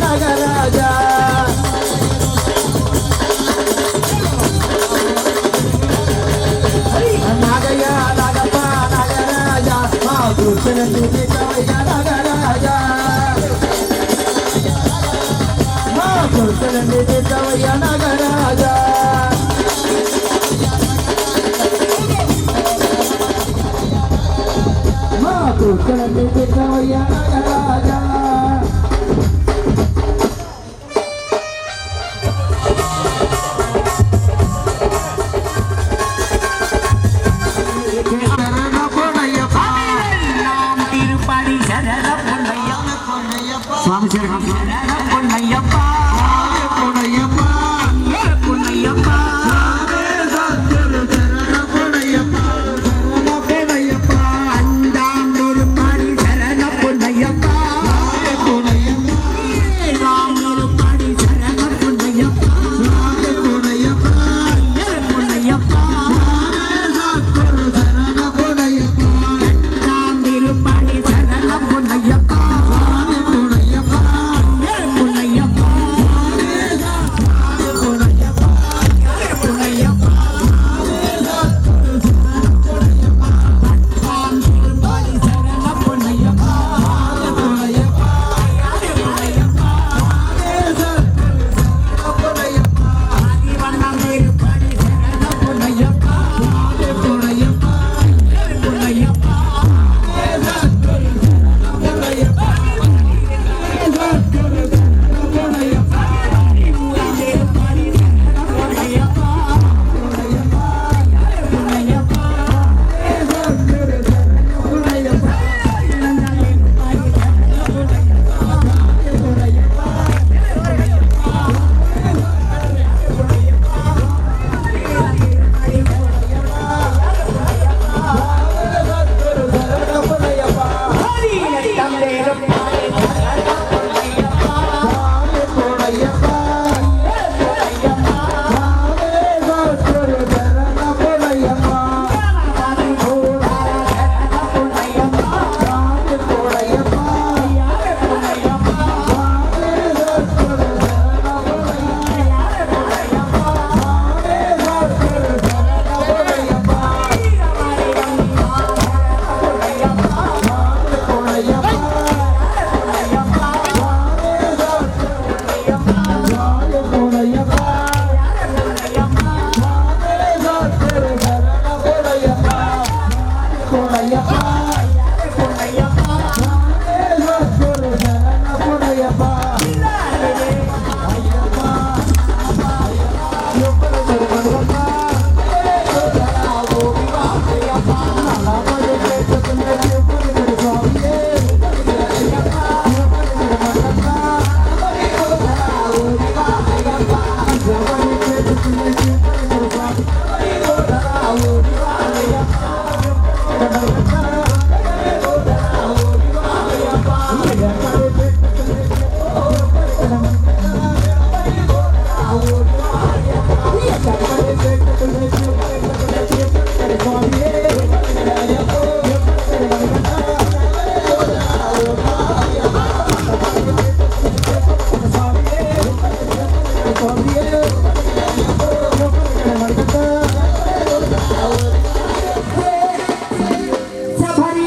నాగరాజా నాగయ్య నాగప్ప నాగరాజా మా కూర్చుని నాగరాజా మా కూర్చుని నాగరాజా మా కూర్చుని నాగరాజా స్వామి పొన్నయ్యప్ప పొన్నయ్యప్ప అందాం నిరుపాడి శరణ పొన్నయ్యప్ప సఫరి